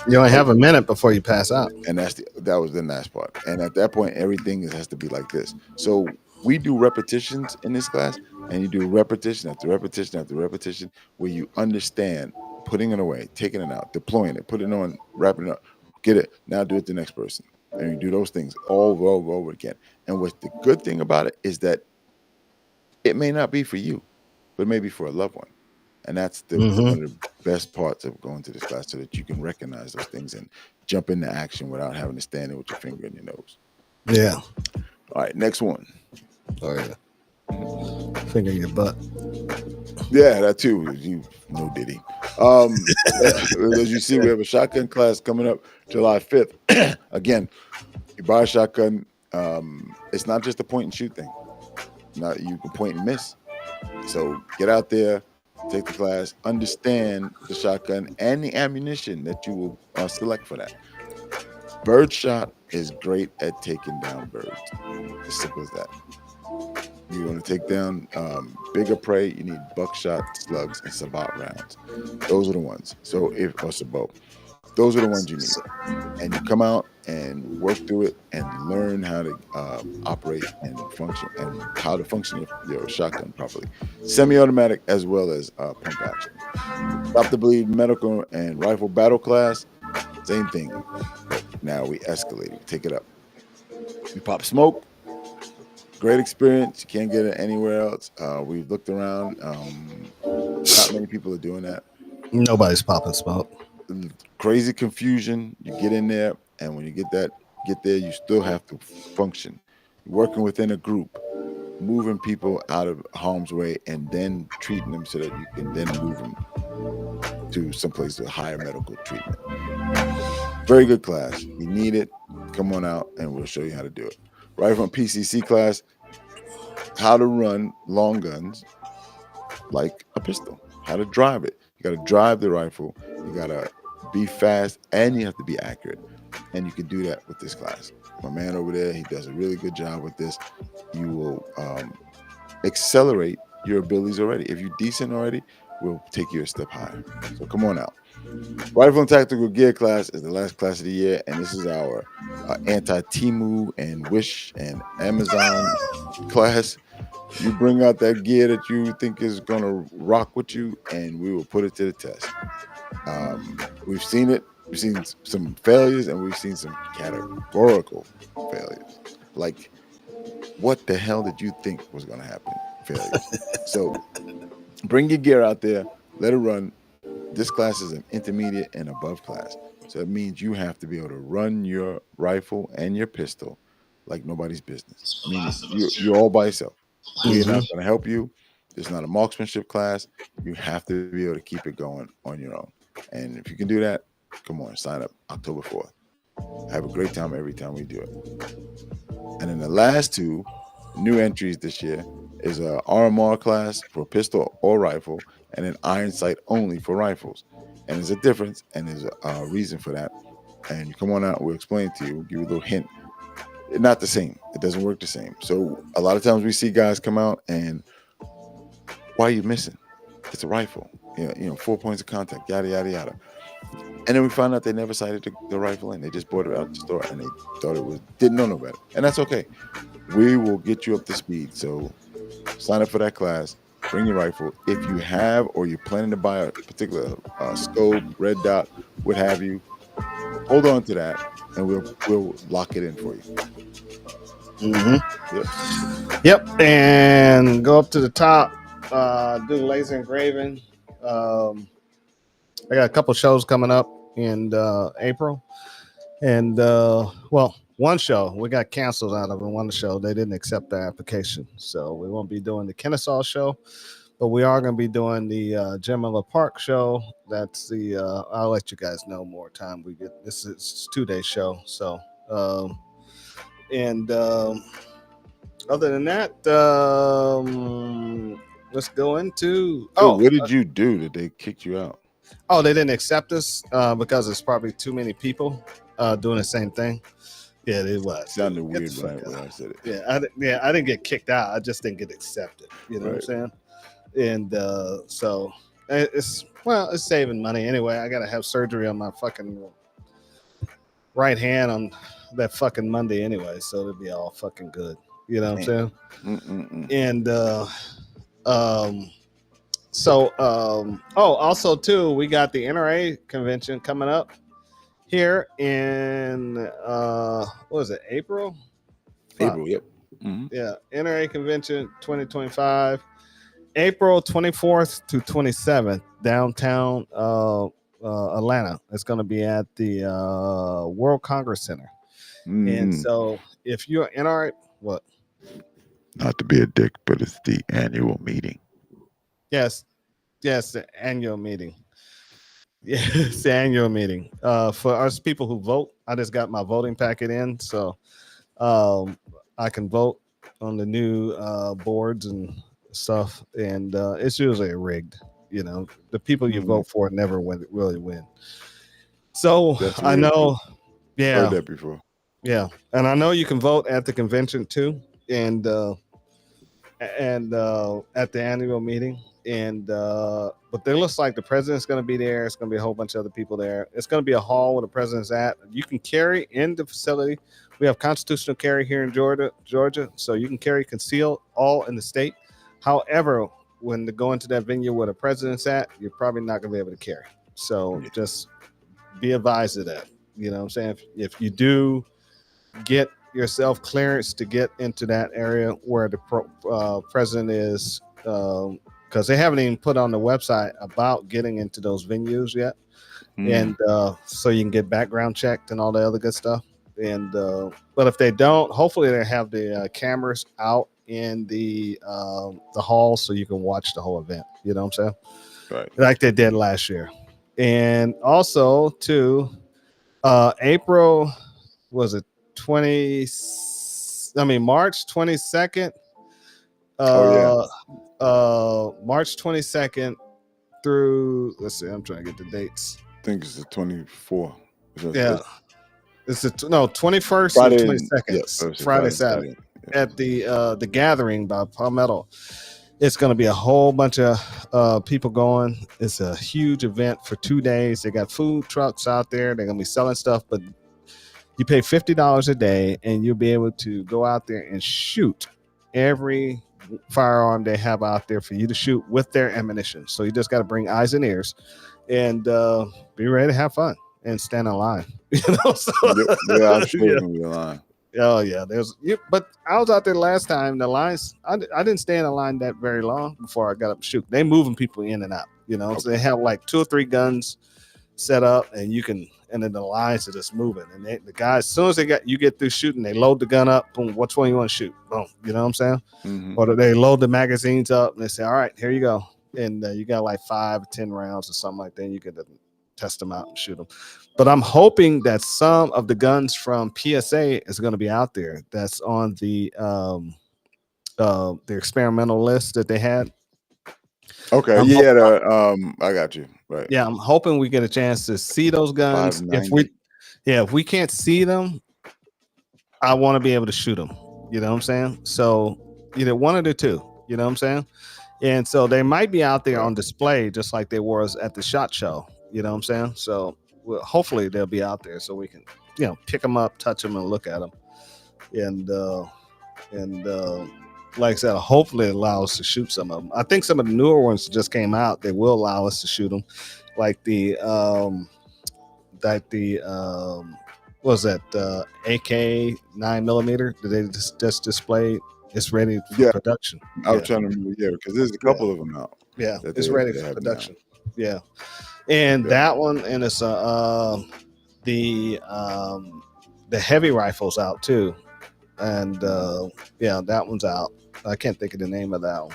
You only have a minute before you pass out. And that was the last part. And at that point, everything has to be like this. So we do repetitions in this class, and you do repetition after repetition after repetition, where you understand putting it away, taking it out, deploying it, putting it on, wrapping it up, get it, now do it to the next person. And you do those things over again. And what's the good thing about it is that it may not be for you, but it may be for a loved one. And that's one of the best parts of going to this class, so that you can recognize those things and jump into action without having to stand there with your finger in your nose. Yeah. All right, next one. Oh, yeah. Finger in your butt. Yeah, that too. You know, Diddy. As you see, we have a shotgun class coming up July 5th. Again, you buy a shotgun. It's not just a point and shoot thing. Now you can point and miss. So get out there, take the class, understand the shotgun and the ammunition that you will select for that. Birdshot is great at taking down birds. As simple as that. You want to take down bigger prey, you need buckshot, slugs, and sabot rounds. Those are the ones. So or sabot. Those are the ones you need. And you come out and work through it and learn how to operate and function and how to function your shotgun properly. Semi-automatic as well as pump action. Stop the Bleed medical and rifle battle class, same thing. But now we escalate it, take it up. You pop smoke, great experience. You can't get it anywhere else. We've looked around. Not many people are doing that. Nobody's popping smoke. Crazy confusion. You get in there, and when you get there, you still have to function. You're working within a group, moving people out of harm's way, and then treating them so that you can then move them to someplace with higher medical treatment. Very good class. You need it. Come on out, and we'll show you how to do it. Rifle and PCC class, how to run long guns like a pistol, how to drive it. You got to drive the rifle. You got to be fast, and you have to be accurate. And you can do that with this class. My man over there, he does a really good job with this. You will accelerate your abilities already. If you're decent already, we'll take you a step higher. So come on out. Rifle and Tactical Gear class is the last class of the year, and this is our anti-Temu and Wish and Amazon class. You bring out that gear that you think is going to rock with you, and we will put it to the test. We've seen it. We've seen some failures, and we've seen some categorical failures. Like, what the hell did you think was going to happen? Failures. So bring your gear out there. Let it run. This class is an intermediate and above class. So it means you have to be able to run your rifle and your pistol like nobody's business. I mean, you're all by yourself. We're not going to help you. It's not a marksmanship class. You have to be able to keep it going on your own. And if you can do that, come on, sign up October 4th. Have a great time every time we do it. And then the last two new entries this year is a RMR class for pistol or rifle, and an iron sight only for rifles. And there's a difference, and there's a reason for that. And you come on out, we'll explain it to you, give you a little hint. It's not the same. It doesn't work the same. So a lot of times we see guys come out and, why are you missing? It's a rifle. 4 points of contact, yada, yada, yada. And then we found out they never sighted the rifle in. They just bought it out the store, and they thought didn't know no better. And that's okay. We will get you up to speed. So sign up for that class. Bring your rifle. If you have or you're planning to buy a particular scope, red dot, what have you, hold on to that, and we'll lock it in for you. Yep. And go up to the top. Do laser engraving. I got a couple shows coming up in April, and one show we got canceled out of, and one show they didn't accept the application, so we won't be doing the Kennesaw show, but we are going to be doing the Jim Miller Park show. That's the I'll let you guys know more time we get. This is 2-day show, so other than that, let's go into. What did you do that they kicked you out? Oh, they didn't accept us because it's probably too many people doing the same thing. Yeah, it was. It sounded weird when I said it. Yeah, I didn't get kicked out. I just didn't get accepted. You know what I'm saying? And so it's saving money anyway. I gotta have surgery on my fucking right hand on that fucking Monday anyway, so it'll be all fucking good. You know what I'm saying? And also too, we got the NRA convention coming up here in what is it, April? April, yep. Yeah, NRA convention 2025, April 24th to 27th, downtown Atlanta. It's going to be at the World Congress Center. And so if you're NRA, what? Not to be a dick, but it's the annual meeting. Yes, the annual meeting. Yes, the annual meeting. For us people who vote, I just got my voting packet in, so I can vote on the new boards and stuff. And it's usually rigged. You know, the people you vote for never really win. So I know. Yeah, heard that before. Yeah, and I know you can vote at the convention too. And and at the annual meeting. And but there looks like the president's going to be there. It's going to be a whole bunch of other people there. It's going to be a hall where the president's at. You can carry in the facility. We have constitutional carry here in Georgia, so you can carry concealed all in the state. However, when to go into that venue where the president's at, you're probably not going to be able to carry. So just be advised of that. You know what I'm saying? If you do get yourself clearance to get into that area where the president is, because they haven't even put on the website about getting into those venues yet. And so you can get background checked and all the other good stuff. And but if they don't, hopefully they have the cameras out in the hall so you can watch the whole event. You know what I'm saying? Right. Like they did last year. And also too, April, was it March 22nd? March 22nd through, let's see, I'm trying to get the dates. I think it's the 24th. Yeah. It's the 21st Friday, and 22nd. Yeah, Friday, Saturday. Yeah. At the gathering by Palmetto. It's going to be a whole bunch of people going. It's a huge event for 2 days. They got food trucks out there. They're going to be selling stuff, but you pay $50 a day and you'll be able to go out there and shoot every firearm they have out there for you to shoot with their ammunition. So you just got to bring eyes and ears and be ready to have fun and stand in line. You know, so, yeah, I'm sure it's gonna be a line. Oh yeah, but I was out there last time. The lines, I didn't stay in the line that very long before I got up to shoot. They moving people in and out, you know. Okay. So they have like 2 or 3 guns set up, and then the lines are just moving. And the guys, as soon as you get through shooting, they load the gun up. Boom, which one you want to shoot? Boom, you know what I'm saying? Mm-hmm. Or they load the magazines up and they say, all right, here you go. And you got like 5 or 10 rounds or something like that. And you get to test them out and shoot them. But I'm hoping that some of the guns from PSA is going to be out there. That's on the experimental list that they had. Okay, I got you. Right. Yeah, I'm hoping we get a chance to see those guns. If we can't see them, I want to be able to shoot them. You know what I'm saying? So either one of the two. You know what I'm saying? And so they might be out there on display, just like they was at the SHOT Show. You know what I'm saying? So hopefully they'll be out there so we can, pick them up, touch them, and look at them. And like I said, hopefully it allows us to shoot some of them. I think some of the newer ones that just came out, they will allow us to shoot them, like the what was that AK 9mm that they just displayed? It's ready for production. I was trying to remember, because there's a couple of them out. Yeah, it's ready for production. Yeah. And that one, and it's the heavy rifles out too, and that one's out. I can't think of the name of that one,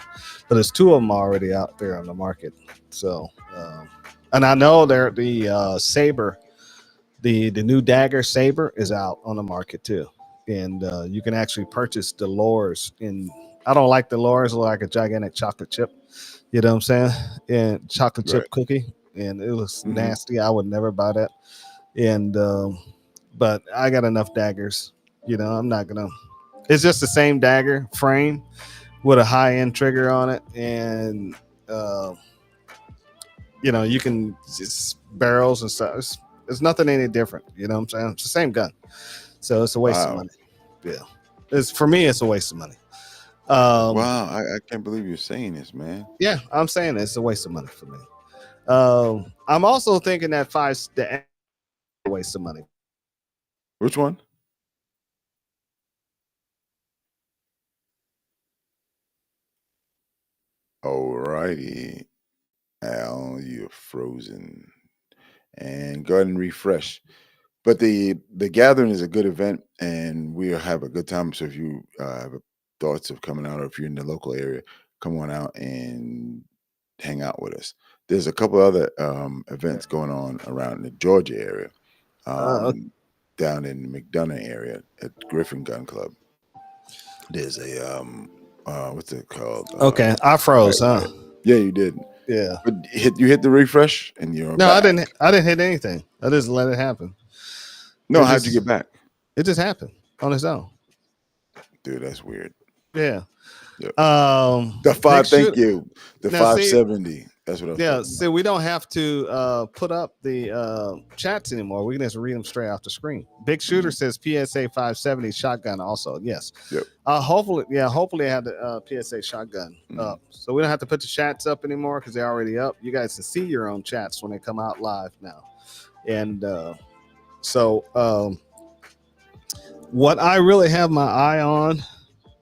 but there's 2 of them already out there on the market. So, and I know the Saber, the new Dagger Saber is out on the market too, and you can actually purchase the lures. I don't like the lures, like a gigantic chocolate chip. You know what I'm saying? And chocolate chip cookie. And it was nasty. I would never buy that. And but I got enough daggers. I'm not gonna. It's just the same dagger frame with a high-end trigger on it, and you can just barrels and stuff. It's nothing any different. You know what I'm saying? It's the same gun, so it's a waste of money. Yeah, for me, it's a waste of money. Wow, I can't believe you're saying this, man. Yeah, I'm saying it's a waste of money for me. I'm also thinking that the waste of money. Which one? Alrighty, Al, you're frozen. And go ahead and refresh. But the gathering is a good event, and we'll have a good time. So if you have thoughts of coming out, or if you're in the local area, come on out and hang out with us. There's a couple other events going on around the Georgia area, down in the McDonough area at Griffin Gun Club. There's a what's it called? Okay, I froze, huh? Yeah, you did. Yeah, but you hit the refresh, and you're back. I didn't hit anything. I just let it happen. No, how'd you get back? It just happened on its own. Dude, that's weird. Yeah. Yep. The The 5, big thank you. The Now, see- 570. That's what I was Yeah, talking see, we don't have to put up the chats anymore. We can just read them straight off the screen. Big Shooter says PSA 570 shotgun also. Yes. Yep. Hopefully I have the PSA shotgun up, so we don't have to put the chats up anymore because they're already up. You guys can see your own chats when they come out live now, and what I really have my eye on,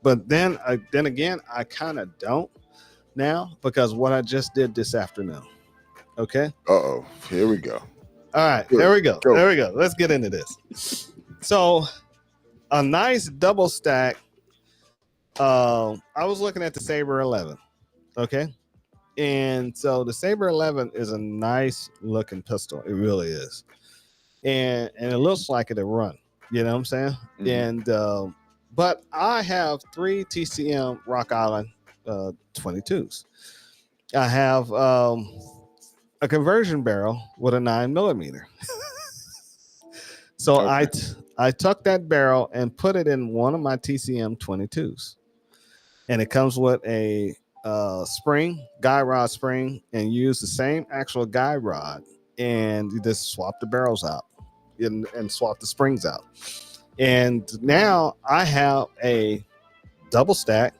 but then again, I kind of don't now because what I just did this afternoon. Okay. Uh-oh. Here we go. All right. Good. There we go. Go. There we go. Let's get into this. So, a nice double stack. I was looking at the Saber 11. Okay. And so the Saber 11 is a nice looking pistol. It really is. And it looks like it'll run. You know what I'm saying? Mhm. And but I have 3 TCM Rock Island 22s. I have a conversion barrel with a 9mm. So Okay. I took that barrel and put it in one of my TCM 22s, and it comes with a spring, guy rod spring, and you use the same actual guy rod, and you just swap the barrels out and swap the springs out. And now I have a double stack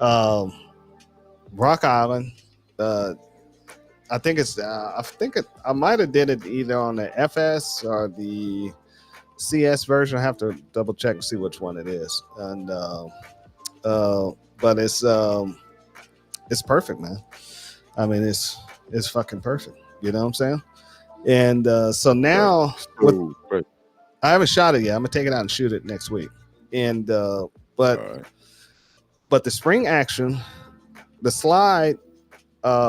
Rock Island. I think I might have did it either on the FS or the CS version. I have to double check and see which one it is. And but it's perfect, man. I mean, it's fucking perfect. You know what I'm saying? And so now Ooh, right. I haven't shot it yet. I'm gonna take it out and shoot it next week. And but All right. but the spring action, the slide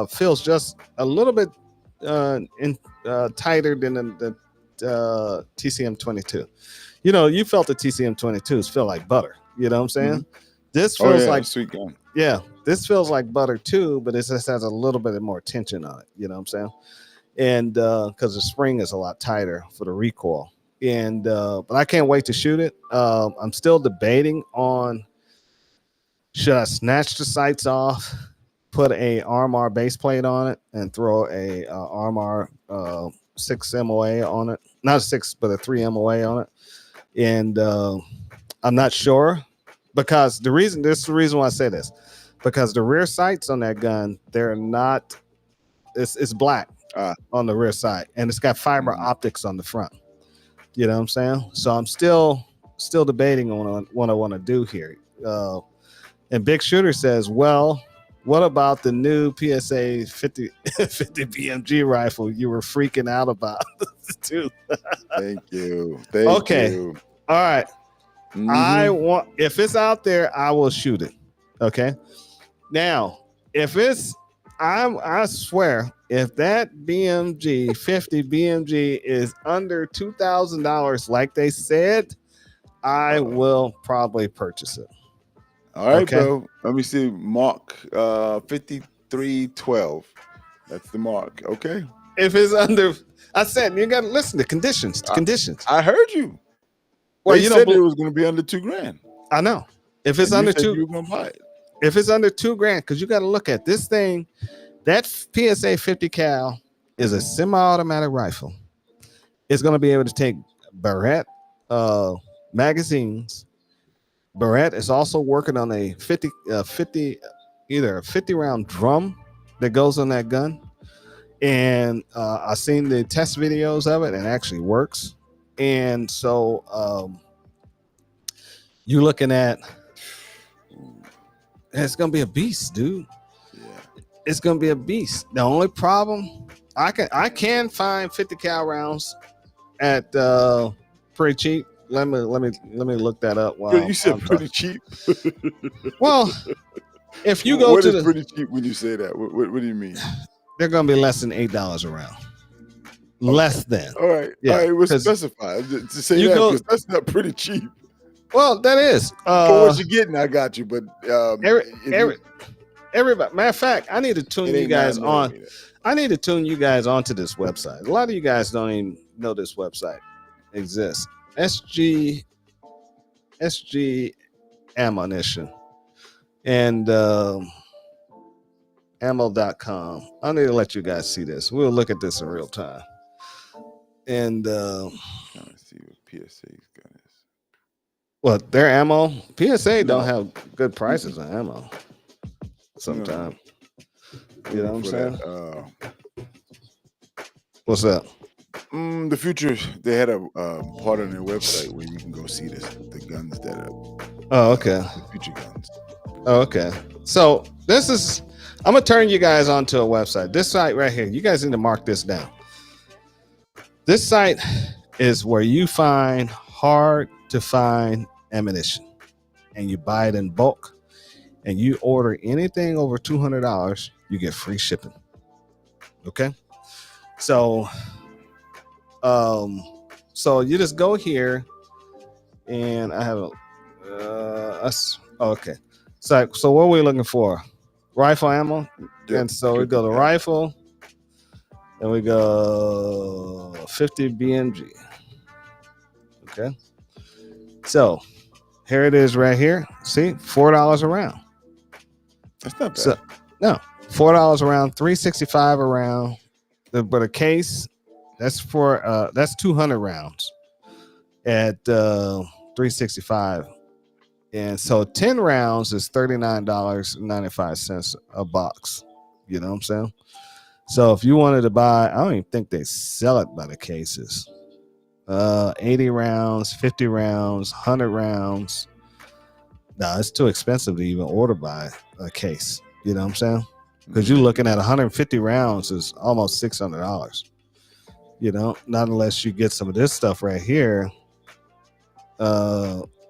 feels just a little bit tighter than the TCM 22. You know, you felt the TCM 22s feel like butter. You know what I'm saying? This feels like sweet gun. yeah, this feels like butter too, but it just has a little bit more tension on it. You know what I'm saying? And because the spring is a lot tighter for the recoil. And but I can't wait to shoot it. I'm still debating on should I snatch the sights off, put a RMR base plate on it, and throw a RMR 6 MOA on it. Not a 6, but a 3 MOA on it. And I'm not sure because this is the reason why I say this, because the rear sights on that gun, they're not. It's black on the rear side, and it's got fiber optics on the front. You know what I'm saying? So I'm still debating on what I want to do here. And Big Shooter says, well, what about the new PSA 50 BMG rifle you were freaking out about too? Thank you. Thank you. All right. Mhm. If it's out there, I will shoot it. Okay. Now, if it's I swear, if that BMG 50 BMG is under $2,000 like they said, I will probably purchase it. All right, Okay. bro. Let me see. Mark 5312. That's the mark. Okay. If it's under, I said you got to listen to conditions. Conditions. I heard you. Well, They you said don't. it was going to be under $2,000. I know. If it's And under you said two, you were going to buy it. if it's under $2,000, because you got to look at this thing. That PSA 50 cal is a semi-automatic rifle. It's going to be able to take Barrett magazines. Barrett is also working on a 50 either a 50 round drum that goes on that gun. And I've seen the test videos of it and it actually works. And so you're looking at, it's going to be a beast, dude. It's gonna be a beast. The only problem, I can find 50 cal rounds at pretty cheap. Let me look that up. While you said pretty cheap. Well, if you go what to is pretty cheap when you say that? What do you mean? They're gonna be less than $8 a round. Okay. Less than. All right. Yeah, all right. We'll specify to say that because that's not pretty cheap. Well, that is. For what you're getting, I got you. But everybody, matter of fact, I need to tune you guys on. I need to tune you guys onto this website. A lot of you guys don't even know this website exists. SG Ammunition. and ammo.com. I need to let you guys see this. We'll look at this in real time. And Trying to see what PSA's gun is. what their ammo? PSA don't No. have good prices on ammo. Sometimes. You know what I'm saying? What's up? The future, they had a part on their website where you can go see the guns that are Oh, okay. the future guns. Oh, okay. So this is, I'm gonna turn you guys onto a website. This site right here, you guys need to mark this down. This site is where you find hard to find ammunition, and you buy it in bulk, and you order anything over $200, you get free shipping. Okay. So you just go here, and I have a okay. So what are we looking for? Rifle ammo. Yep. And so we go to rifle, and we go 50 BMG. Okay. So here it is right here. See, $4 a round. That's not bad. So no, $4 a round, $365 a round. But a case, that's for that's 200 rounds at $365. And so 10 rounds is $39.95 a box. You know what I'm saying? So if you wanted to buy, I don't even think they sell it by the cases. 80 rounds, 50 rounds, 100 rounds. No, it's too expensive to even order by a case. You know what I'm saying? Because you're looking at 150 rounds is almost $600. You know, not unless you get some of this stuff right here.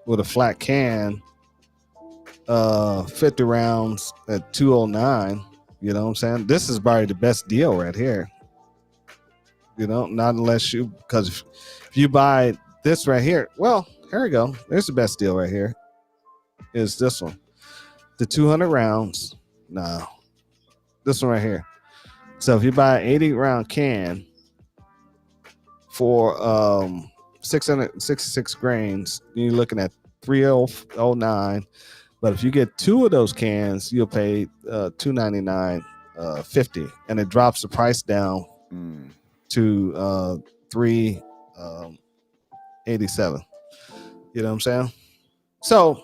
With a flat can, 50 rounds at $209. You know what I'm saying? This is probably the best deal right here. You know, not unless you, because if you buy this right here, well, here we go. There's the best deal right here. Is this one. The 200 rounds. No, this one right here. So if you buy an 80 round can for 666 grains, you're looking at $309. But if you get two of those cans, you'll pay $299.50, and it drops the price down to $387. You know what I'm saying? So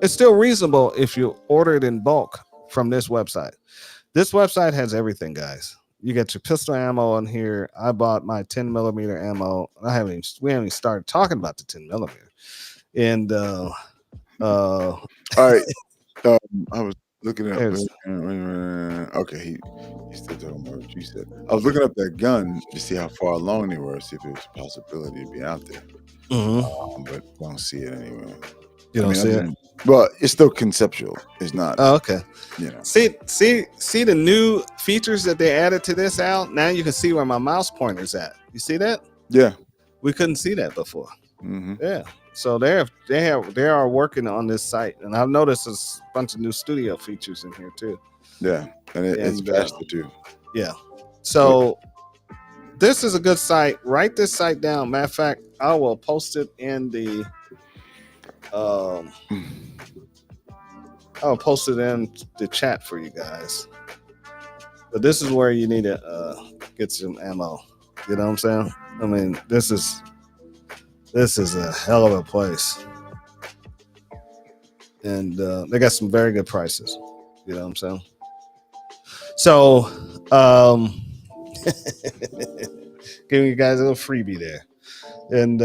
it's still reasonable if you order it in bulk from this website. This website has everything, guys. You get your pistol ammo on here. I bought my 10 millimeter ammo. We haven't even started talking about the 10 millimeter. And all right. I was looking up. Okay, he's still talking about what you said. I was looking up that gun to see how far along they were, see if it was a possibility to be out there. But don't see it anyway. You don't see it? Well, it's still conceptual. It's not. Oh, okay. You know. See the new features that they added to this out. Now you can see where my mouse pointer's at. You see that? Yeah. We couldn't see that before. Mm-hmm. Yeah. So they are working on this site, and I've noticed a bunch of new studio features in here too. Yeah, and it's faster too. Yeah. So this is a good site. Write this site down. Matter of fact, I will post it in the. I'll post it in the chat for you guys. But this is where you need to get some ammo. You know what I'm saying? I mean, this is a hell of a place. And they got some very good prices. You know what I'm saying? So, giving you guys a little freebie there. And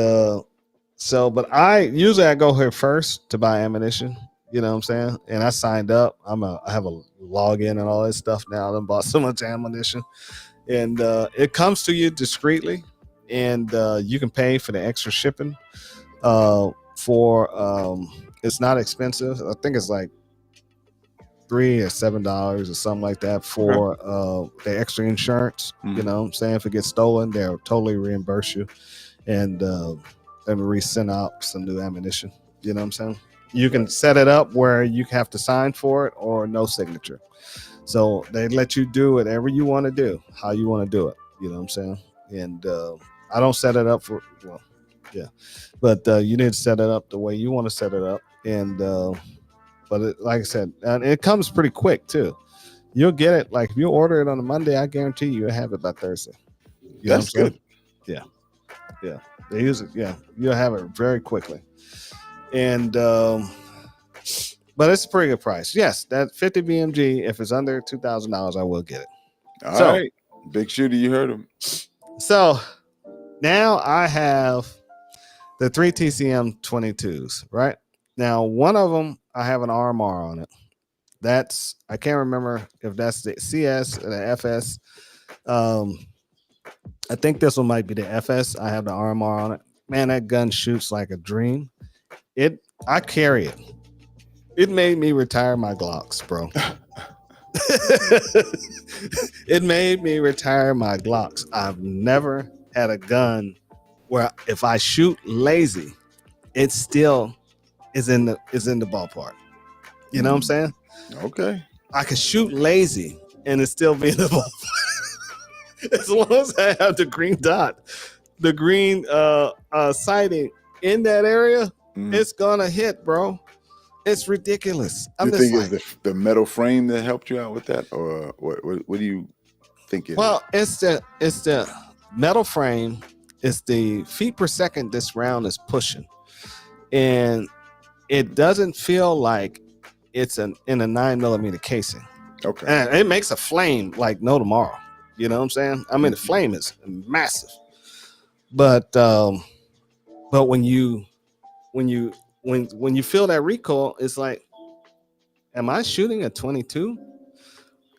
but I go here first to buy ammunition. You know what I'm saying? And I signed up. I have a login and all that stuff now. I bought so much ammunition. And it comes to you discreetly. And you can pay for the extra shipping. It's not expensive. I think it's like $3 or $7 or something like that for the extra insurance. You know what I'm saying? If it gets stolen, they'll totally reimburse you and resend out some new ammunition. You know what I'm saying? You can set it up where you have to sign for it or no signature. So they let you do whatever you want to do, how you want to do it. You know what I'm saying? And I don't set it up but you need to set it up the way you want to set it up. And but but like I said, and it comes pretty quick too. You'll get it. Like if you order it on a Monday, I guarantee you'll have it by Thursday. You know That's what I'm saying? good. Yeah. They use it. Yeah. You'll have it very quickly. And, but it's a pretty good price. Yes. That 50 BMG, if it's under $2,000, I will get it. All right. Big Shooter, you heard him. So now I have the 3 TCM 22s, right? Now, one of them, I have an RMR on it. That's, I can't remember if that's the CS or the FS. I think this one might be the FS. I have the RMR on it. Man, that gun shoots like a dream. I carry it. It made me retire my Glocks, bro. It made me retire my Glocks. I've never had a gun where if I shoot lazy, it still is in the ballpark. You know what I'm saying? Okay. I can shoot lazy and it still be in the ballpark. As long as I have the green dot, the green sighting in that area, it's gonna hit, bro. It's ridiculous. You think it's the metal frame that helped you out with that, or what do you think it is? It's the metal frame. It's the feet per second this round is pushing, and it doesn't feel like it's in a 9mm casing. Okay. And it makes a flame like no tomorrow. You know what I'm saying? I mean, the flame is massive, but when you feel that recoil, it's like, am I shooting a 22?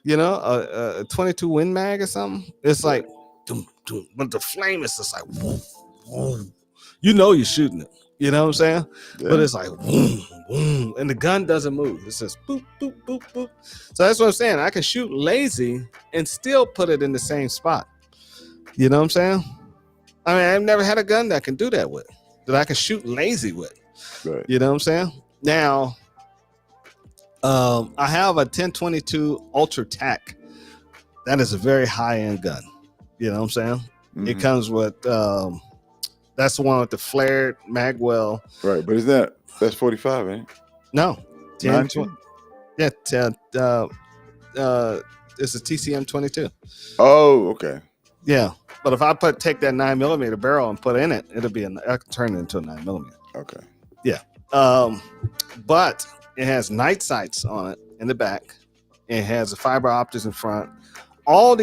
You know, a 22 Win Mag or something? It's like, doom, doom, but the flame is just like, whoom, whoom. You know you're shooting it. You know what I'm saying? Yeah. But it's like, whoom, whoom, and the gun doesn't move. It's just boop, boop, boop, boop. So that's what I'm saying. I can shoot lazy and still put it in the same spot. You know what I'm saying? I mean, I've never had a gun that can do that with, that I can shoot lazy with. Right. You know what I'm saying? Now, I have a 1022 Ultra Tac. That is a very high-end gun. You know what I'm saying? Mm-hmm. It comes with that's the one with the flared magwell. Right, but that's 45, ain't it? No, 10, 20, yeah, it's a TCM 22. Oh, okay. Yeah, but if I take that 9mm barrel and put in it, I can turn it into a 9mm. Okay. Yeah. But it has night sights on it in the back. It has a fiber optics in front. All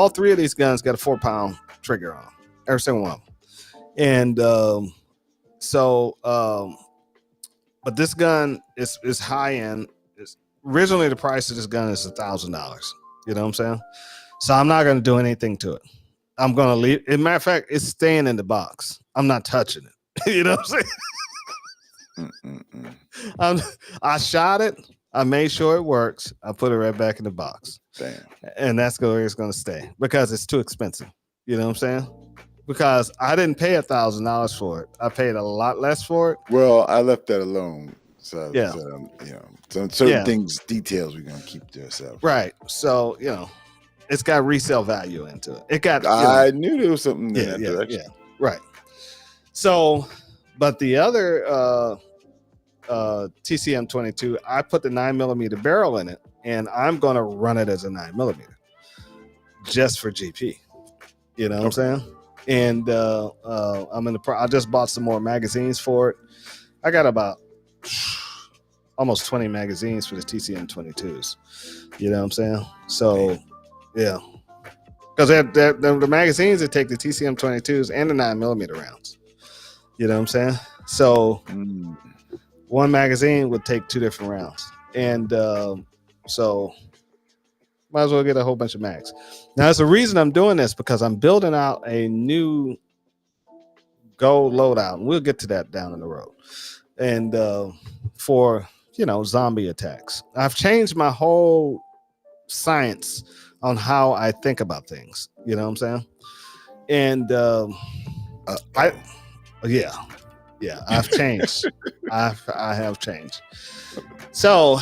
three of these guns got a 4-pound trigger on them. Every single one of them. And but this gun is high end. Originally the price of this gun is $1,000. You know what I'm saying? So I'm not going to do anything to it. I'm going to leave. As a matter of fact, it's staying in the box. I'm not touching it. You know what I'm saying? I shot it. I made sure it works. I put it right back in the box. Damn. And that's where it's going to stay because it's too expensive. You know what I'm saying? Because I didn't pay $1,000 for it. I paid a lot less for it. Well, I left that alone. So, yeah. Some certain things, details we're going to keep to ourselves. Right. So, it's got resale value into it. It got. I knew there was something in that direction. Yeah. Right. So, but the other TCM 22, I put the 9mm barrel in it, and I'm going to run it as a 9mm just for GP. You know what I'm saying? And I just bought some more magazines for it. I got about almost 20 magazines for the TCM 22s. You know what I'm saying? So, yeah. Because the magazines that take the TCM 22s and the 9mm rounds. You know what I'm saying? So, one magazine would take 2 different rounds. And so, might as well get a whole bunch of mags. Now, there's a reason I'm doing this because I'm building out a new gold loadout. And we'll get to that down in the road. And for, zombie attacks. I've changed my whole science on how I think about things. You know what I'm saying? And I've changed. I have changed. So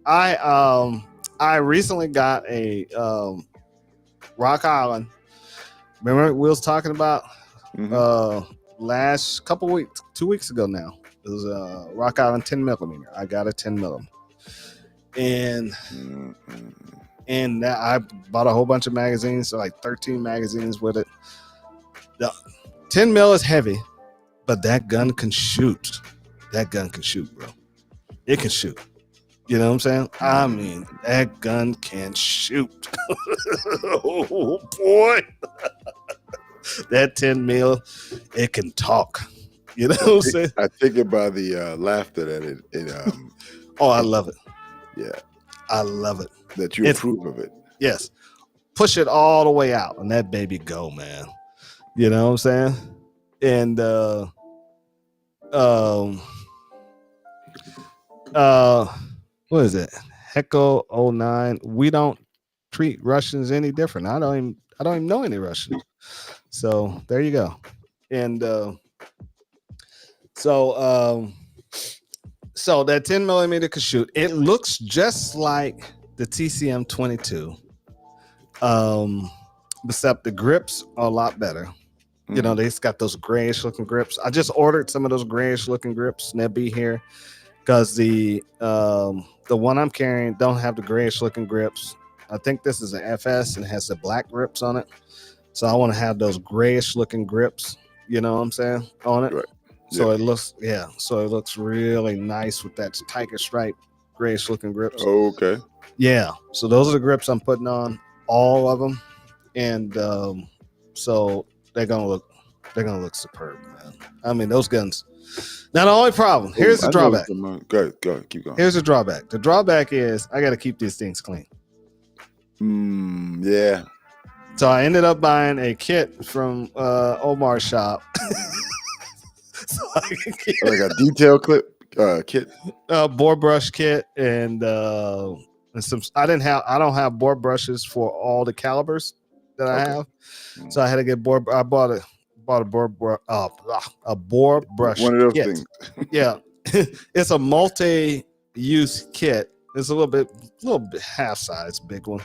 I recently got a Rock Island. Remember we was talking about last couple weeks, 2 weeks ago now. It was a Rock Island 10mm. I got a 10mm. and Mm-hmm. I bought a whole bunch of magazines, so like 13 magazines with it. The 10 mil is heavy, but that gun can shoot. That gun can shoot, bro. It can shoot. You know what I'm saying? I mean, that gun can shoot. Oh boy. That 10 mil, it can talk. You know what I'm saying? I think about the laughter that it Oh, I love it. yeah, I love it. that you It's- approve of it. Yes. Push it all the way out and that baby go, man. You know what I'm saying? And what is it? Hecko 09. We don't treat Russians any different. I don't even know any Russians. So there you go. And so that 10 millimeter can shoot. It looks just like the TCM 22. Except the grips are a lot better. You know, they've got those grayish looking grips. I just ordered some of those grayish looking grips, and they'll be here because the one I'm carrying don't have the grayish looking grips. I think this is an FS and has the black grips on it. So I want to have those grayish looking grips, you know what I'm saying, on it. Right. So it looks really nice with that tiger stripe grayish looking grips. Oh, okay. Yeah. So those are the grips I'm putting on, all of them. And so they're gonna look superb, man. I mean, those guns. Now the only problem, here's the drawback. Go ahead, keep going. Here's the drawback. The drawback is I got to keep these things clean. Yeah. So I ended up buying a kit from Omar's shop. So I can get Like a detail clip kit. Bore brush kit and some. I don't have bore brushes for all the calibers that I have, so I had to get bore. I bought a bore brush. One of those kit. things. Yeah, it's a multi-use kit. It's a little bit half size, big one,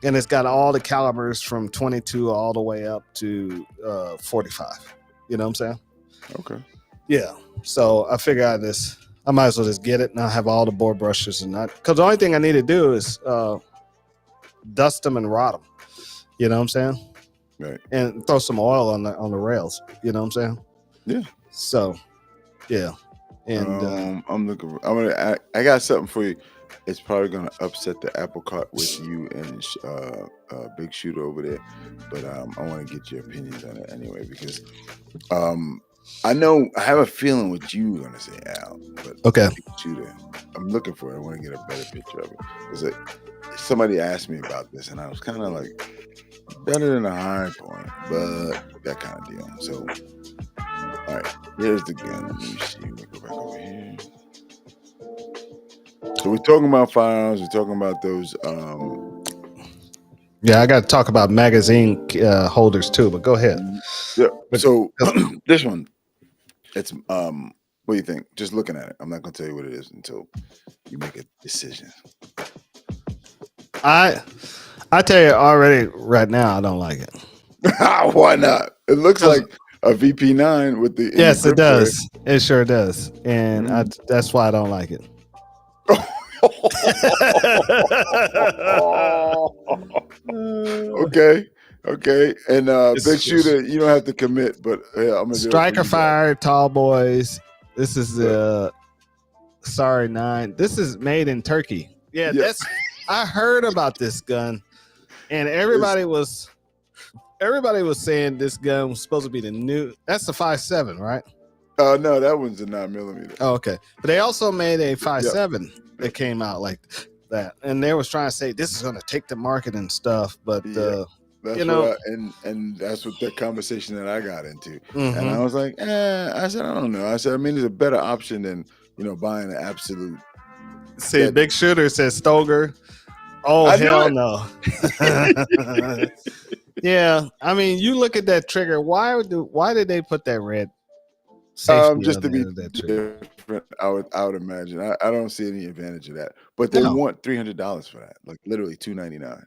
and it's got all the calibers from 22 all the way up to 45. You know what I'm saying? Okay. Yeah. So I figure I might as well just get it and I have all the bore brushes and not because the only thing I need to do is dust them and rot them. You know what I'm saying? Right. And throw some oil on the rails. You know what I'm saying? Yeah. So, yeah. And I got something for you. It's probably gonna upset the apple cart with you and Big Shooter over there, but I want to get your opinions on it anyway because I have a feeling what you were gonna say, Al. But okay. Big Shooter, I'm looking for it. I want to get a better picture of it. Because somebody asked me about this, and I was kind of like, better than a High Point, but that kind of deal. So, all right, here's the gun. Let me see. Let me go back over here. So we're talking about firearms. We're talking about those. Yeah, I got to talk about magazine holders too, but go ahead. Yeah. So this one, it's what do you think? Just looking at it, I'm not gonna tell you what it is until you make a decision. I tell you already right now, I don't like it. Why not? It looks like a VP9 with the yes, it does. It sure does, and that's why I don't like it. Okay. And Big Shooter, you don't have to commit, but yeah, I'm gonna Striker Fire, Tall Boys. This is the Sorry 9. This is made in Turkey. Yeah, that's. I heard about this gun, and everybody was saying this gun was supposed to be the new. That's the 5.7, right? No, that one's a 9mm. Oh, okay. But they also made a 5.7 that came out like that, and they was trying to say this is going to take the market and stuff, but that's and that's what the conversation that I got into, and I was like, I said I don't know. I said I mean, there's a better option than buying an absolute. See, Big Shooter says Stoger. Oh, hell no. Yeah, I mean, you look at that trigger. Why did they put that red? Just to be different, I would imagine. I don't see any advantage of that, but they want $300 for that, like literally $299.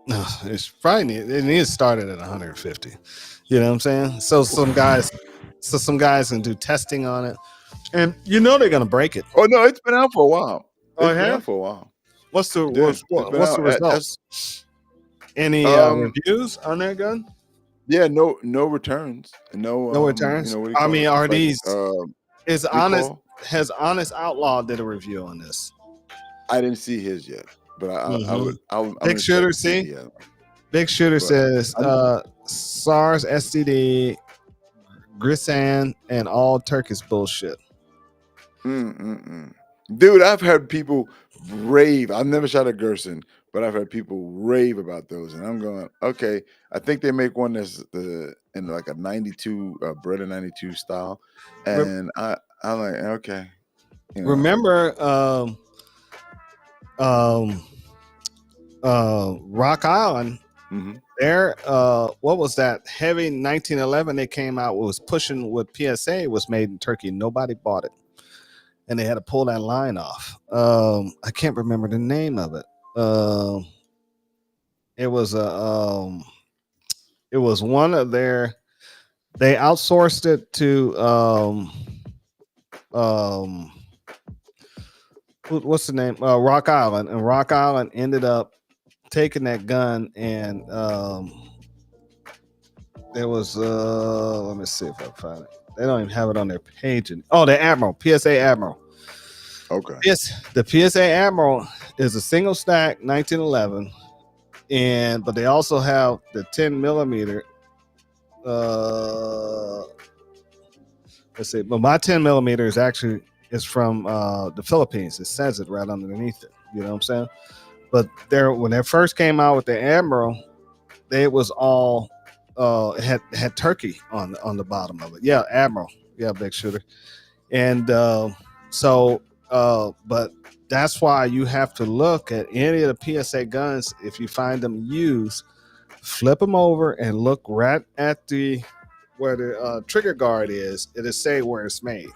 No, it's probably it needs to start at 150. You know what I'm saying? So some guys can do testing on it, and they're gonna break it. Oh no, it's been out for a while. Oh, it has? For a while. What's the Yeah, it's been what's the out. results? Any Um, reviews on that gun? yeah, no returns, No you returns. know, what do you I call mean, it? are Like these is honest? recall. Has Honest Outlaw did a review on this? I didn't see his yet, but Hmm. I'm Big gonna check Shooter, to see if see, he has one. Big Shooter But says I'm SARS, STD, Grisan, and all Turkish bullshit. mm. Dude, I've heard people rave. I've never shot a Gerson, but I've heard people rave about those, and I'm going, okay. I think they make one that's in like a 92 Beretta 92 style, Re- and I'm like, okay, you know. remember, um, Rock Island. Mhm. There, what was that heavy 1911? They came out was pushing with PSA was made in Turkey. Nobody bought it, and they had to pull that line off. I can't remember the name of it. It was it was one of their. They outsourced it to um, what's the name? Rock Island, and Rock Island ended up taking that gun and there was let me see if I find it. They don't even have it on their page. Oh, the Admiral, PSA Admiral. Okay. Yes, the PSA Admiral is a single stack 1911, but they also have the 10 millimeter. Let's see, but my 10 millimeter is from the Philippines. It says it right underneath it. You know what I'm saying? But when they first came out with the Admiral, it was all it had Turkey on the bottom of it. Yeah, Admiral. Yeah, Big Shooter. And but that's why you have to look at any of the PSA guns. If you find them used, flip them over and look right at where the trigger guard is. It'll say where it's made.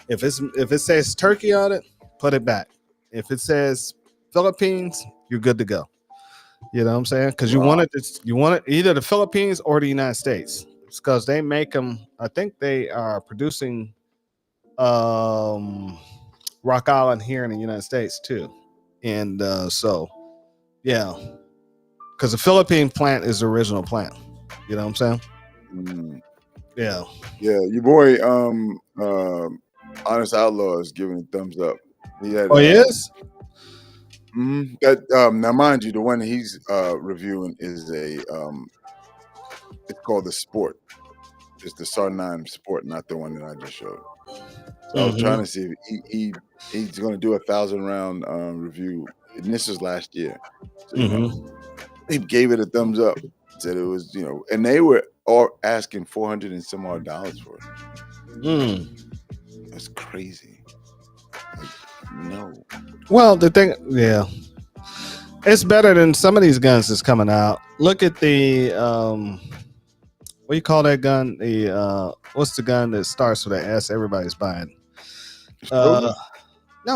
If it says Turkey on it, put it back. If it says Philippines, you're good to go. You know what I'm saying? Because you want it either the Philippines or the United States. It's because they make them. I think they are producing Rock Island here in the United States too, and so yeah, because the Philippine plant is the original plant. You know what I'm saying? Mm. Yeah. Yeah, your boy Honest Outlaw is giving a thumbs up. He had Oh, he is. that now mind you, the one he's reviewing is it's called the Sport. It's the SAR-9 Sport, not the one that I just showed. So I was trying to see if he's going to do 1,000 round review, and this was last year. So you know, he gave it a thumbs up. Said it was, you know, and they were all asking $400 and some odd for it. That's crazy. Like, no. Well, the thing, yeah, it's better than some of these guns that's coming out. Look at the what do you call that gun? The what's the gun that starts with an S? Everybody's buying. No. The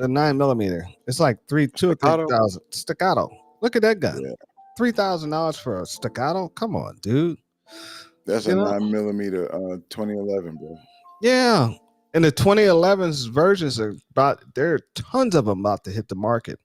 9mm. It's like two or three thousand. Staccato. Look at that gun. Yeah. $3,000 for a Staccato. Come on, dude. That's a 9mm 2011, bro. Yeah. And the 2011's versions there are tons of them about to hit the market.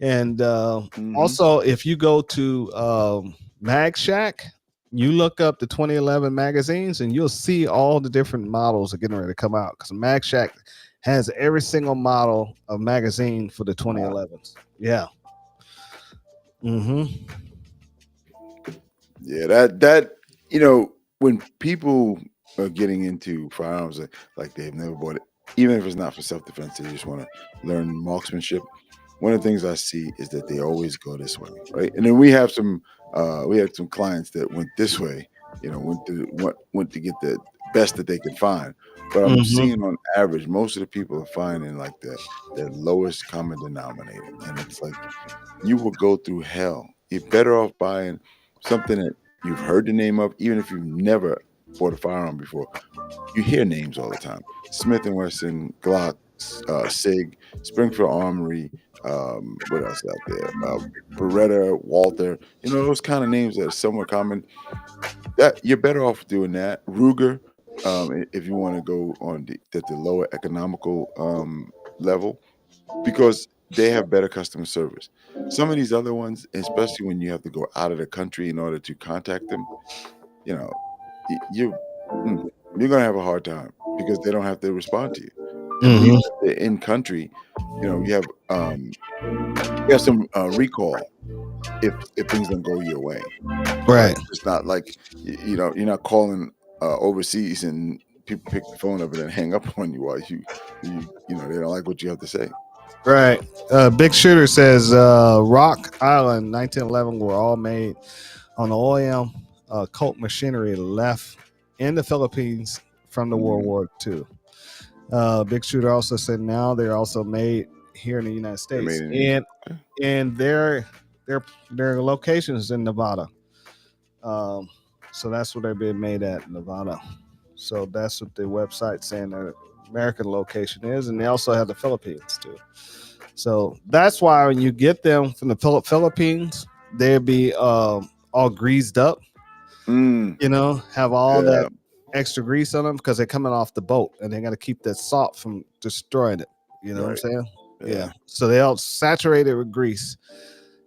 And also, if you go to Mag Shack, you look up the 2011 magazines and you'll see all the different models are getting ready to come out because Mag Shack has every single model of magazine for the 2011s. Yeah. Yeah, that you know, when people are getting into firearms like they've never bought it, even if it's not for self-defense, they just want to learn marksmanship. One of the things I see is that they always go this way, right? And then we had some clients that went this way, you know, went to get the best that they could find. But I'm seeing on average, most of the people are finding like the lowest common denominator, and it's like you will go through hell. You're better off buying something that you've heard the name of, even if you've never bought a firearm before. You hear names all the time: Smith and Wesson, Glock, Sig, Springfield Armory. What else out there? Beretta, Walther. You know, those kind of names that are somewhat common. That you're better off doing that. Ruger, if you want to go on the lower economical level, because they have better customer service. Some of these other ones, especially when you have to go out of the country in order to contact them, you know, you you're gonna have a hard time because they don't have to respond to you. At least Hmm. if they're in country, you have some recall if things don't go your way. Right? Right. It's not like you're not calling overseas and people pick the phone up and then hang up on you while they don't like what you have to say. Right. Big Shooter says Rock Island 1911 were all made on the OEM Colt machinery left in the Philippines from the World War II. Big Shooter also said now they're also made here in the United States, and their locations in Nevada. So that's where they're being made at, Nevada. So that's what the website's saying their American location is, and they also have the Philippines too. So that's why when you get them from the Philippines, they'll be all greased up, have all that extra grease on them because they're coming off the boat and they got to keep that salt from destroying it. You know what I'm saying? Yeah. So they all saturate it with grease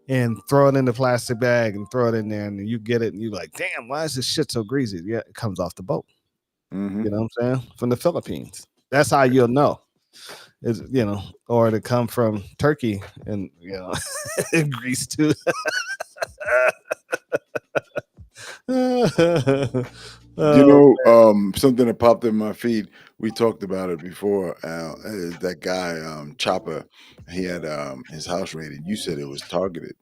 and throw it in the plastic bag and throw it in there, and you get it and you're like, damn, why is this shit so greasy? Yeah, it comes off the boat. You know what I'm saying? From the Philippines. That's how you'll know. Is or to come from Turkey and Greece too. Something that popped in my feed. We talked about it before. Al, is that guy Chopper? He had his house raided. You said it was targeted,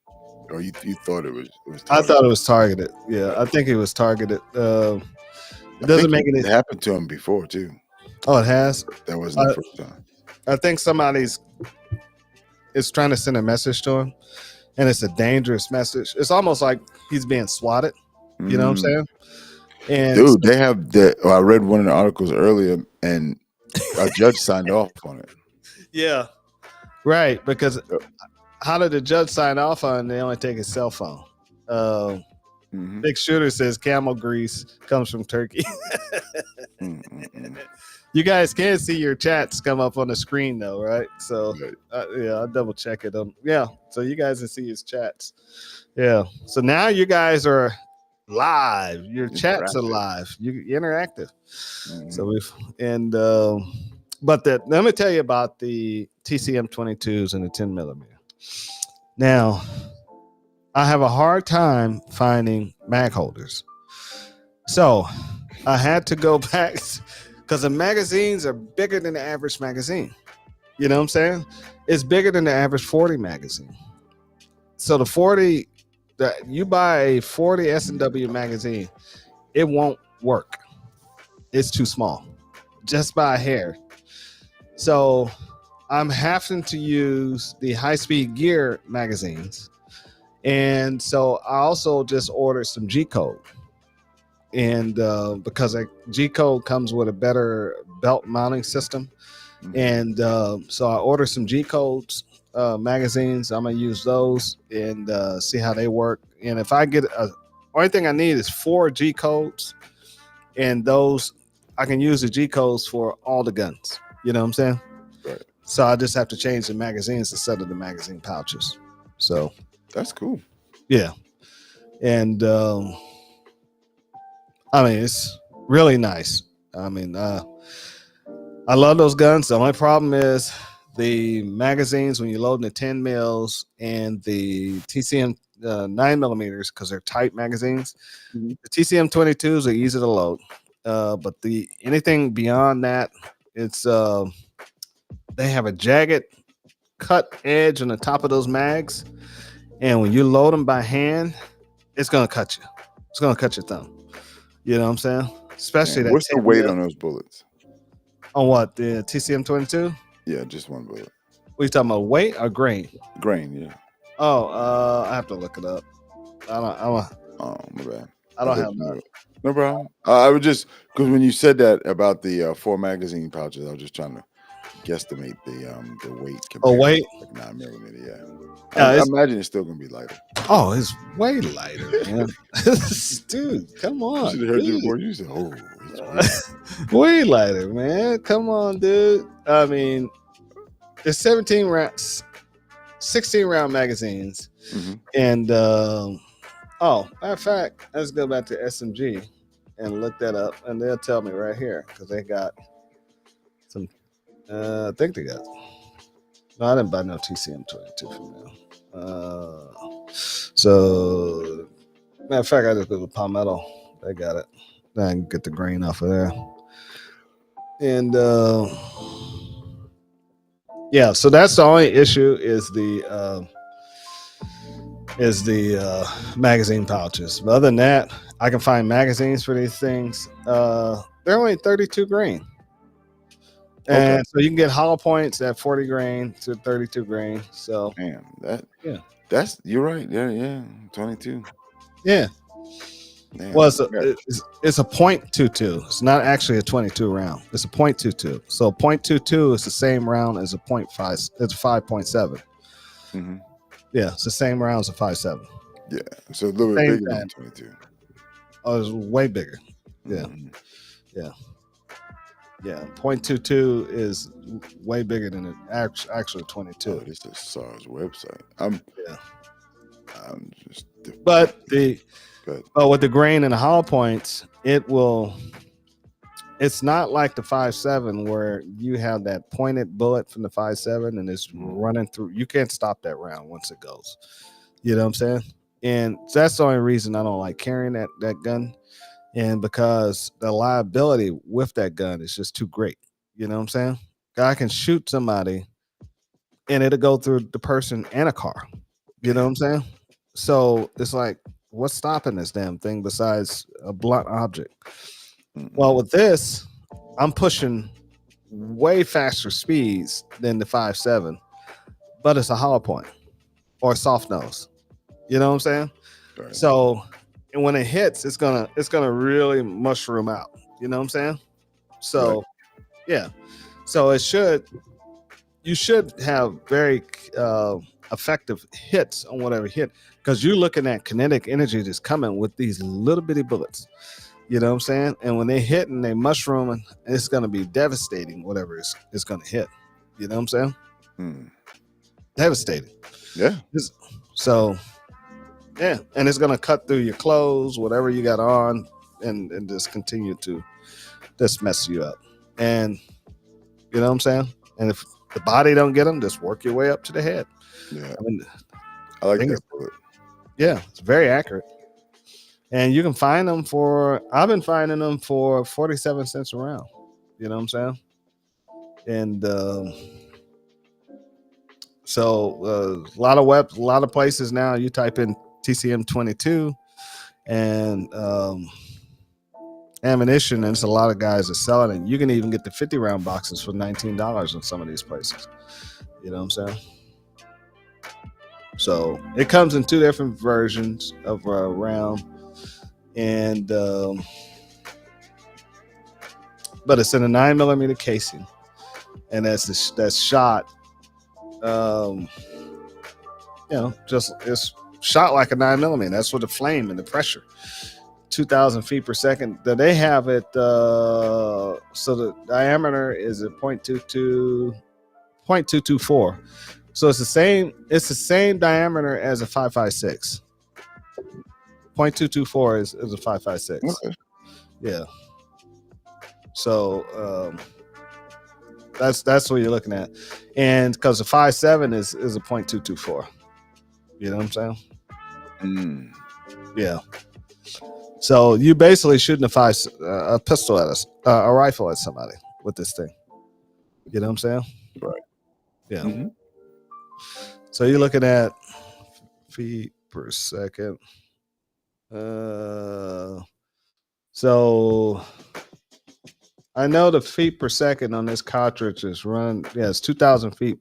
or you thought it was. I thought it was targeted. Yeah, I think it was targeted. It doesn't make it happened to him before too. Oh, it has. That wasn't the first time. I think somebody's trying to send a message to him, and it's a dangerous message. It's almost like he's being swatted. You know what I'm saying? And dude, they have that. I read one of the articles earlier, and a judge signed off on it. Yeah, right. Because how did the judge sign off on it? They only take his cell phone. Big Shooter says camel grease comes from Turkey. You guys can see your chats come up on the screen though, right? So I'll double check it. So you guys can see his chats. Yeah. So now you guys are live. Your chats are live. You're interactive. So let me tell you about the TCM 22s and the 10 millimeter. Now, I have a hard time finding mag holders. So I had to go back because the magazines are bigger than the average magazine. You know what I'm saying? It's bigger than the average 40 magazine. So the 40, that you buy a 40 S&W magazine, it won't work. It's too small, just by a hair. So I'm having to use the high-speed gear magazines. And so I also just ordered some G-code, and because G-code comes with a better belt mounting system, and so I ordered some G-codes magazines. I'm gonna use those and see how they work. And if I get only thing I need is 4 G-codes, and those I can use the G-codes for all the guns. You know what I'm saying? Right. So I just have to change the magazines instead of the magazine pouches. So. That's cool. Yeah. And it's really nice. I love those guns. The only problem is the magazines when you're loading the 10 mils and the TCM 9 millimeters, because they're tight magazines. The TCM 22s are easy to load. But anything beyond that, it's they have a jagged cut edge on the top of those mags. And when you load them by hand, it's gonna cut you. It's gonna cut your thumb. You know what I'm saying? Especially that. What's the weight on those bullets? On what, the TCM 22? Yeah, just one bullet. What are you talking about? Weight or grain? Grain, yeah. Oh, I have to look it up. Oh, my bad. I don't have that. No problem. I was just because when you said that about the 4 magazine pouches, I was just trying to guesstimate the weight. Weight? Like 9 millimeter, yeah. I imagine it's still gonna be lighter. Oh, it's way lighter, man. Dude, come on. You should have heard you before. You said, "Oh, it's way lighter, man. Come on, dude." It's 17 rounds. 16 round magazines. Mm-hmm. And matter of fact, let's go back to SMG and look that up, and they'll tell me right here because they got some. I think they got. No, I didn't buy no TCM 22 from them. So matter of fact, I just go to Palmetto. They got it. Then I can get the grain off of there. And yeah, so that's the only issue is the magazine pouches. But other than that, I can find magazines for these things. They're only 32 grain. And Okay. so you can get hollow points at 40 grain to 32 grain. So Damn, Yeah. that's you're right. Yeah, 22. yeah. Damn. Well, Yeah. it's a .22. It's not actually a 22 round. It's a .22. So .22 is the same round as a .5. It's a 5.7. Mm-hmm. Yeah, it's the same round as a 5.7. Yeah, so a little bit Same bigger thing. than 22. Oh, it's way bigger. Yeah. Mhm. Yeah, .22 is way bigger than it actually Oh, 22. this is SARS website. Yeah. I'm just. But Good. with the grain and the hollow points, it's not like the 5.7 where you have that pointed bullet from the 5.7 and it's running through. You can't stop that round once it goes. You know what I'm saying? And that's the only reason I don't like carrying that gun. And because the liability with that gun is just too great. You know what I'm saying? I can shoot somebody and it'll go through the person and a car. You know what I'm saying? So it's like, what's stopping this damn thing besides a blunt object? Mm-mm. Well, with this, I'm pushing way faster speeds than the 5.7, but it's a hollow point or a soft nose. You know what I'm saying? Right. So, and when it hits, it's gonna really mushroom out. You know what I'm saying? So, Right. yeah. So you should have very effective hits on whatever hit because you're looking at kinetic energy that's coming with these little bitty bullets. You know what I'm saying? And when they hit and they mushroom, it's going to be devastating, whatever it's going to hit. You know what I'm saying? Mm. Devastating. Yeah. So, yeah. And it's going to cut through your clothes, whatever you got on, and just continue to just mess you up. And you know what I'm saying? And if the body don't get them, just work your way up to the head. Yeah. I mean, I like think that bullet. yeah, it's very accurate. And you can find them I've been finding them for 47 cents a round. You know what I'm saying? And so a lot of places now, you type in TCM 22 and ammunition, and it's a lot of guys are selling it. You can even get the 50 round boxes for $19 in some of these places. You know what I'm saying? So it comes in two different versions of a round, and but it's in a 9mm casing, and that's shot. Just it's shot like a 9mm. That's what the flame and the pressure. 2,000 feet per second. That they have it. So the diameter is at 0.224. So it's the same. It's the same diameter as a 5.56. 0.224 is a 5.56. Okay. Yeah. So that's what you're looking at, and because the 5.7 is a 0.224. You know what I'm saying? Mm. Yeah. So you basically shooting a pistol at us, a rifle at somebody with this thing. You know what I'm saying? Right. Yeah. Mm-hmm. So you're looking at feet per second. So I know the feet per second on this cartridge is running. Yeah, it's 2,000 feet.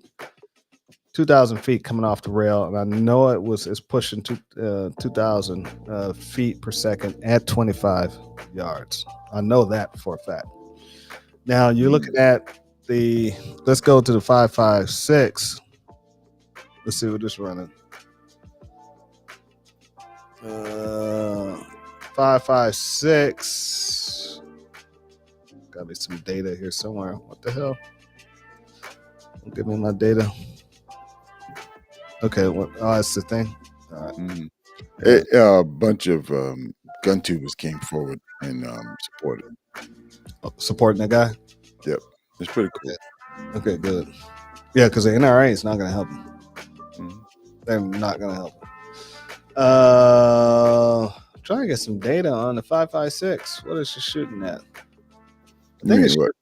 2,000 feet coming off the rail, and I know it's pushing 2,000 feet per second at 25 yards. I know that for a fact. Now you're looking at let's go to the 5.56. Let's see what this running. 5.56. Got me some data here somewhere. What the hell? Don't give me my data. Okay, well, oh, that's the thing. All right. Mhm. Yeah. A bunch of gun tubers came forward and supported. Supporting the guy. Yep, it's pretty cool. Okay, good. Yeah, because the NRA is not going to help him. Mhm. They're not going to help him. Trying to get some data on the 5.56. What is she shooting at? I You think mean it's what?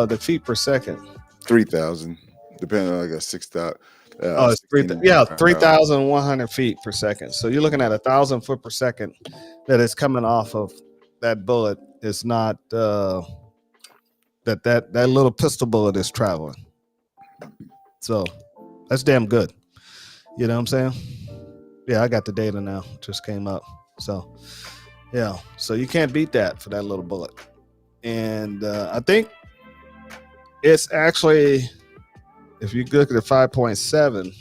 the feet per second. 3,000, depending on like a 6,000. Oh, it's 3,100 feet per second. So you're looking at 1,000 foot per second that is coming off of that bullet. It's not that little pistol bullet is traveling. So that's damn good. You know what I'm saying? Yeah, I got the data now. Just came up. So yeah, so you can't beat that for that little bullet. And I think it's actually, if you look at the 5.7,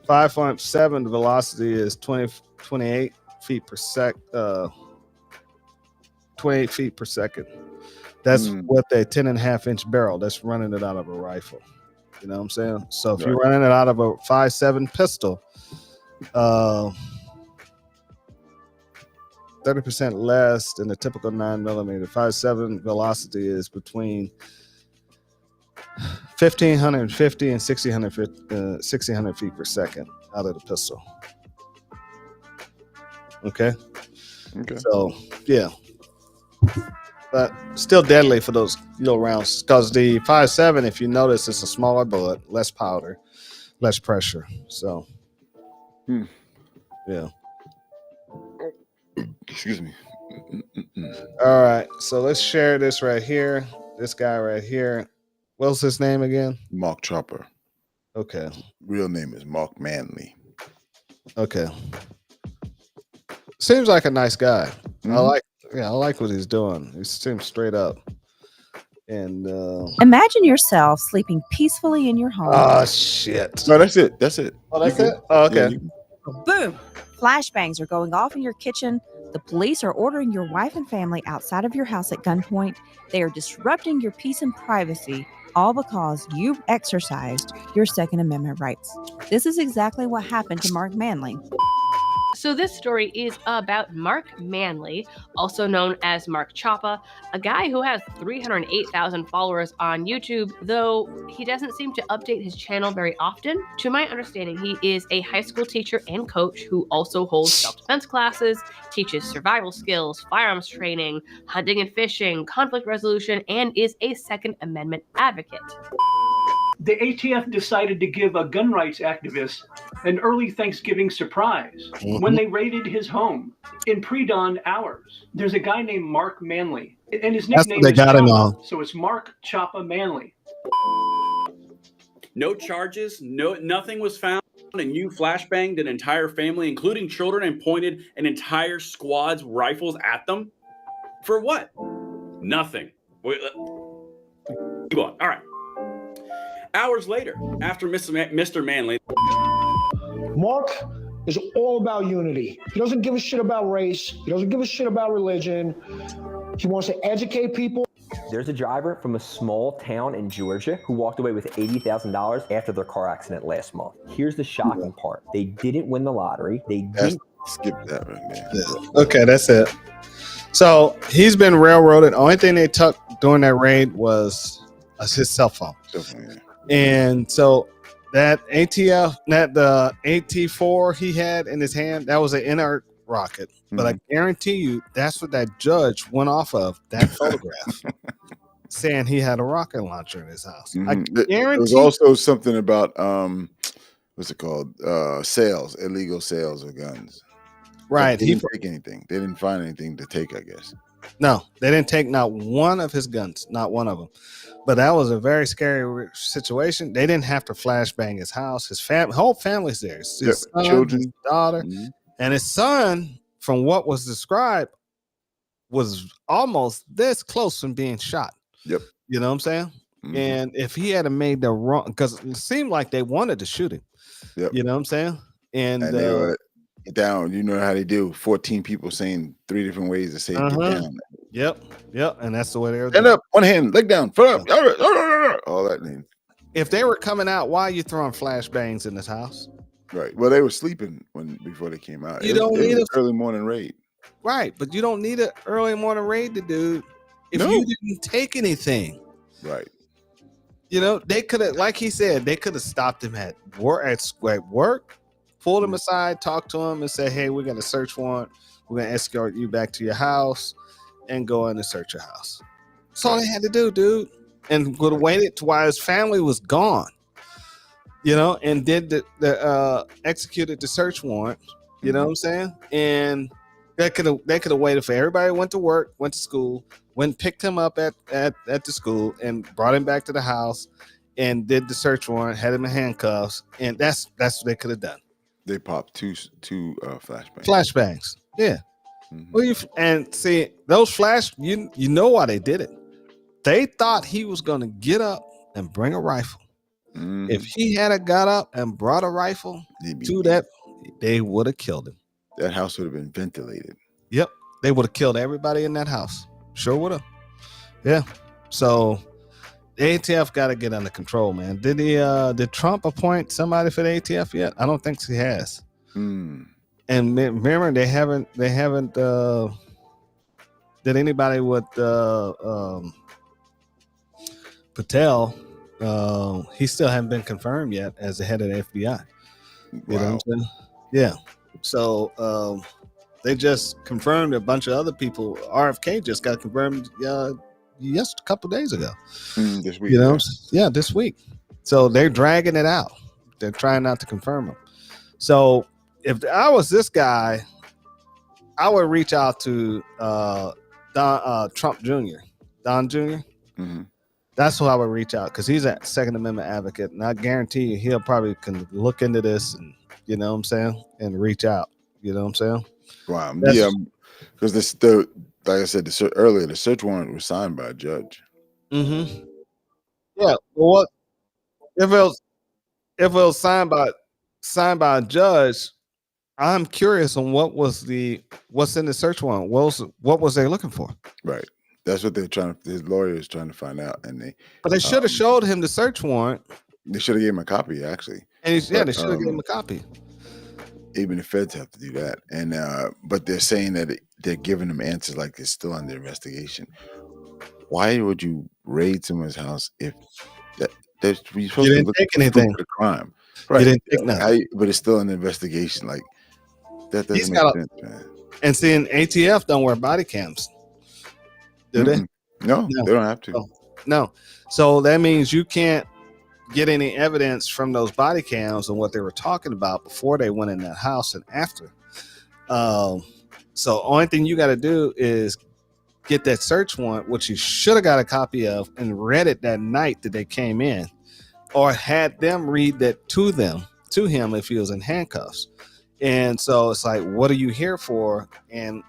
5.7 velocity is 28 feet per sec. 28 feet per second. That's with a 10.5-inch barrel. That's running it out of a rifle. You know what I'm saying? So if you're running it out of a 5.7 pistol, 30% less than the typical 9mm. 5.7 velocity is between 1,550 and 1,600 feet per second out of the pistol. Okay. So yeah, but still deadly for those rounds, because the 5.7, if you notice, it's a smaller bullet, less powder, less pressure. So yeah. Excuse me. All right, so let's share this right here. This guy right here. What's his name again? Mark Chopper. Okay. Real name is Mark Manley. Okay. Seems like a nice guy. I like what he's doing. He seems straight up. And imagine yourself sleeping peacefully in your home. Oh shit. No, that's it. That's it. Oh, that's it? Oh, okay. Yeah, Boom. Flashbangs are going off in your kitchen. The police are ordering your wife and family outside of your house at gunpoint. They are disrupting your peace and privacy, all because you exercised your Second Amendment rights. This is exactly what happened to Mark Manley. So this story is about Mark Manley, also known as Mark Choppa, a guy who has 308,000 followers on YouTube, though he doesn't seem to update his channel very often. To my understanding, he is a high school teacher and coach who also holds self-defense classes, teaches survival skills, firearms training, hunting and fishing, conflict resolution, and is a Second Amendment advocate. The ATF decided to give a gun rights activist an early Thanksgiving surprise when they raided his home in pre-dawn hours. There's a guy named Mark Manley, and his nickname is Choppa, so it's Mark Choppa Manley. No charges, nothing was found, and you flashbanged an entire family, including children, and pointed an entire squad's rifles at them? For what? Nothing. Keep on. All right. Hours later, after Mr. Manley, Mark is all about unity. He doesn't give a shit about race. He doesn't give a shit about religion. He wants to educate people. There's a driver from a small town in Georgia who walked away with $80,000 after their car accident last month. Here's the shocking part. They didn't win the lottery. They didn't. Skip that right there. Yeah. Okay, that's it. So he's been railroaded. Only thing they took during that raid was his cell phone. And so that ATF, the AT4 he had in his hand, that was an inert rocket. But I guarantee you, that's what that judge went off of, that photograph, saying he had a rocket launcher in his house. I guarantee. There was also something about what's it called? Illegal sales of guns. Right. They didn't take anything. They didn't find anything to take, I guess. No, they didn't take not one of his guns, not one of them. But that was a very scary situation. They didn't have to flashbang his house. His whole family's there. His son, children, his daughter, and his son, from what was described, was almost this close from being shot. Yep. You know what I'm saying? And if he had made the wrong, because it seemed like they wanted to shoot him. Yep. You know what I'm saying? And they were down. You know how they do. 14 people saying 3 different ways to say get down. Yep. And that's the way they were. Stand up, one hand, leg down, foot up, all that. If they were coming out, why are you throwing flashbangs in this house? Right. Well, they were sleeping before they came out. You don't It was need an a early morning raid. right, but you don't need an early morning raid to do if No. you didn't take anything. Right. You know, they could have, like he said, they could have stopped him at work, pulled him aside, talked to him, and said, "Hey, we're going to search warrant. We're going to escort you back to your house and go in and search your house." That's all they had to do, dude. And would have waited to while his family was gone, you know, and did the executed the search warrant. You know what I'm saying? And they could have waited for everybody went to work, went to school, went picked him up at the school and brought him back to the house and did the search warrant, had him in handcuffs, and that's what they could have done. They popped two flashbangs. Flashbangs, yeah. Mhm. Well, and see those you know why they did it. They thought he was going to get up and bring a rifle. Mhm. If he had got up and brought a rifle He'd be- to that, they would have killed him. that house would have been ventilated. Yep, they would have killed everybody in that house. Sure would have. Yeah. So the ATF got to get under control, man. Did Trump appoint somebody for the ATF yet? I don't think he has. Mm. And remember, they haven't. Did anybody with Patel? He still hasn't been confirmed yet as the head of the FBI. You know what Wow. I'm saying? Yeah. So they just confirmed a bunch of other people. RFK just got confirmed a couple days ago. This week. You know, yeah, this week. So they're dragging it out. They're trying not to confirm them. So if I was this guy, I would reach out to Trump Jr., Don Jr. Mhm. That's who I would reach out because he's a Second Amendment advocate, and I guarantee you he'll probably can look into this and you know what I'm saying, and reach out. You know what I'm saying? Wow. That's- Yeah. Because like I said earlier, the search warrant was signed by a judge. Mm-hmm. Yeah. Well, what if it was signed by a judge? I'm curious on what's in the search warrant. What was they looking for? Right. That's what his lawyer is trying to find out. And But they should have showed him the search warrant, they should have gave him a copy, actually. and they But, should have given him a copy. Even the feds have to do that. And but they're saying that they're giving them answers like it's still under investigation. Why would you raid someone's house if you're supposed You to didn't look take for anything. the crime? You didn't take nothing. But it's still an investigation. Like that He's doesn't got make sense, man. And seeing ATF don't wear body cams, do they? Mm-mm. No, No. they don't have to. Oh. No. So that means you can't get any evidence from those body cams and what they were talking about before they went in that house and after. So only thing you got to do is get that search warrant, which you should have got a copy of and read it that night that they came in, or had them read that to him if he was in handcuffs. And so it's like, what are you here for? And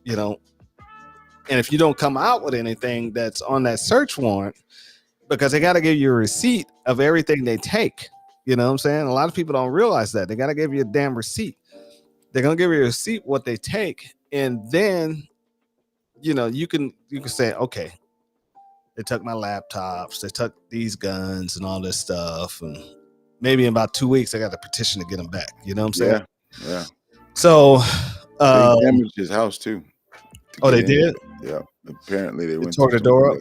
you know, and if you don't come out with anything that's on that search warrant, because they got to give you a receipt of everything they take. You know what I'm saying? A lot of people don't realize that. They got to give you a damn receipt. They're going to give you a receipt what they take. And then, you know, you can say, okay, they took my laptops, they took these guns and all this stuff. And maybe in about 2 weeks, I got a petition to get them back. You know what I'm saying? Yeah. So, They damaged his house too. Oh, they did? Yeah. Apparently they went tore to the door up?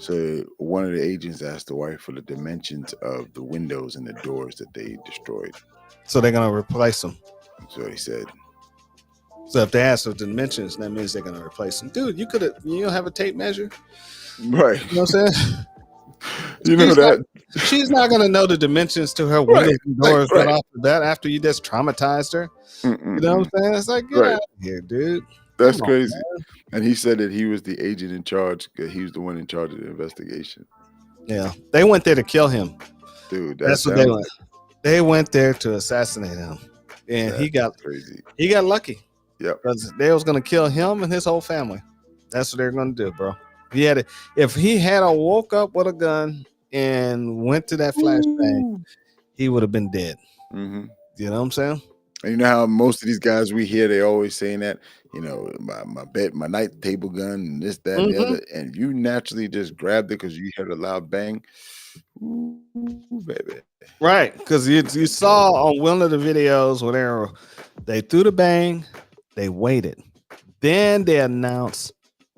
So one of the agents asked the wife for the dimensions of the windows and the doors that they destroyed. So they're going to replace them. So he said, So if they ask for dimensions, that means they're going to replace them. Dude, you don't have a tape measure? right. You know what I'm saying? You know She's that. She's not going to know the dimensions to her Right, windows and doors right. right off of that after you just traumatized her. You know what I'm saying? It's like, get Right. out of here, dude. That's Come on, crazy. And he said that he was the agent in charge. He was the one in charge of the investigation. Yeah. They went there to kill him. Dude, That's what they went. They went there to assassinate him. And he got crazy. lucky. Yep. Because they was going to kill him and his whole family. That's what they're going to do, bro. If he had woke up with a gun and went to that flashbang, he would have been dead. Mm-hmm. You know what I'm saying? And you know how most of these guys we hear, they always saying that, you know, my night table gun and this, that, and the other, and you naturally just grabbed it because you heard a loud bang. Ooh, baby. Right, because you saw on one of the videos where they threw the bang, they waited, then they announced,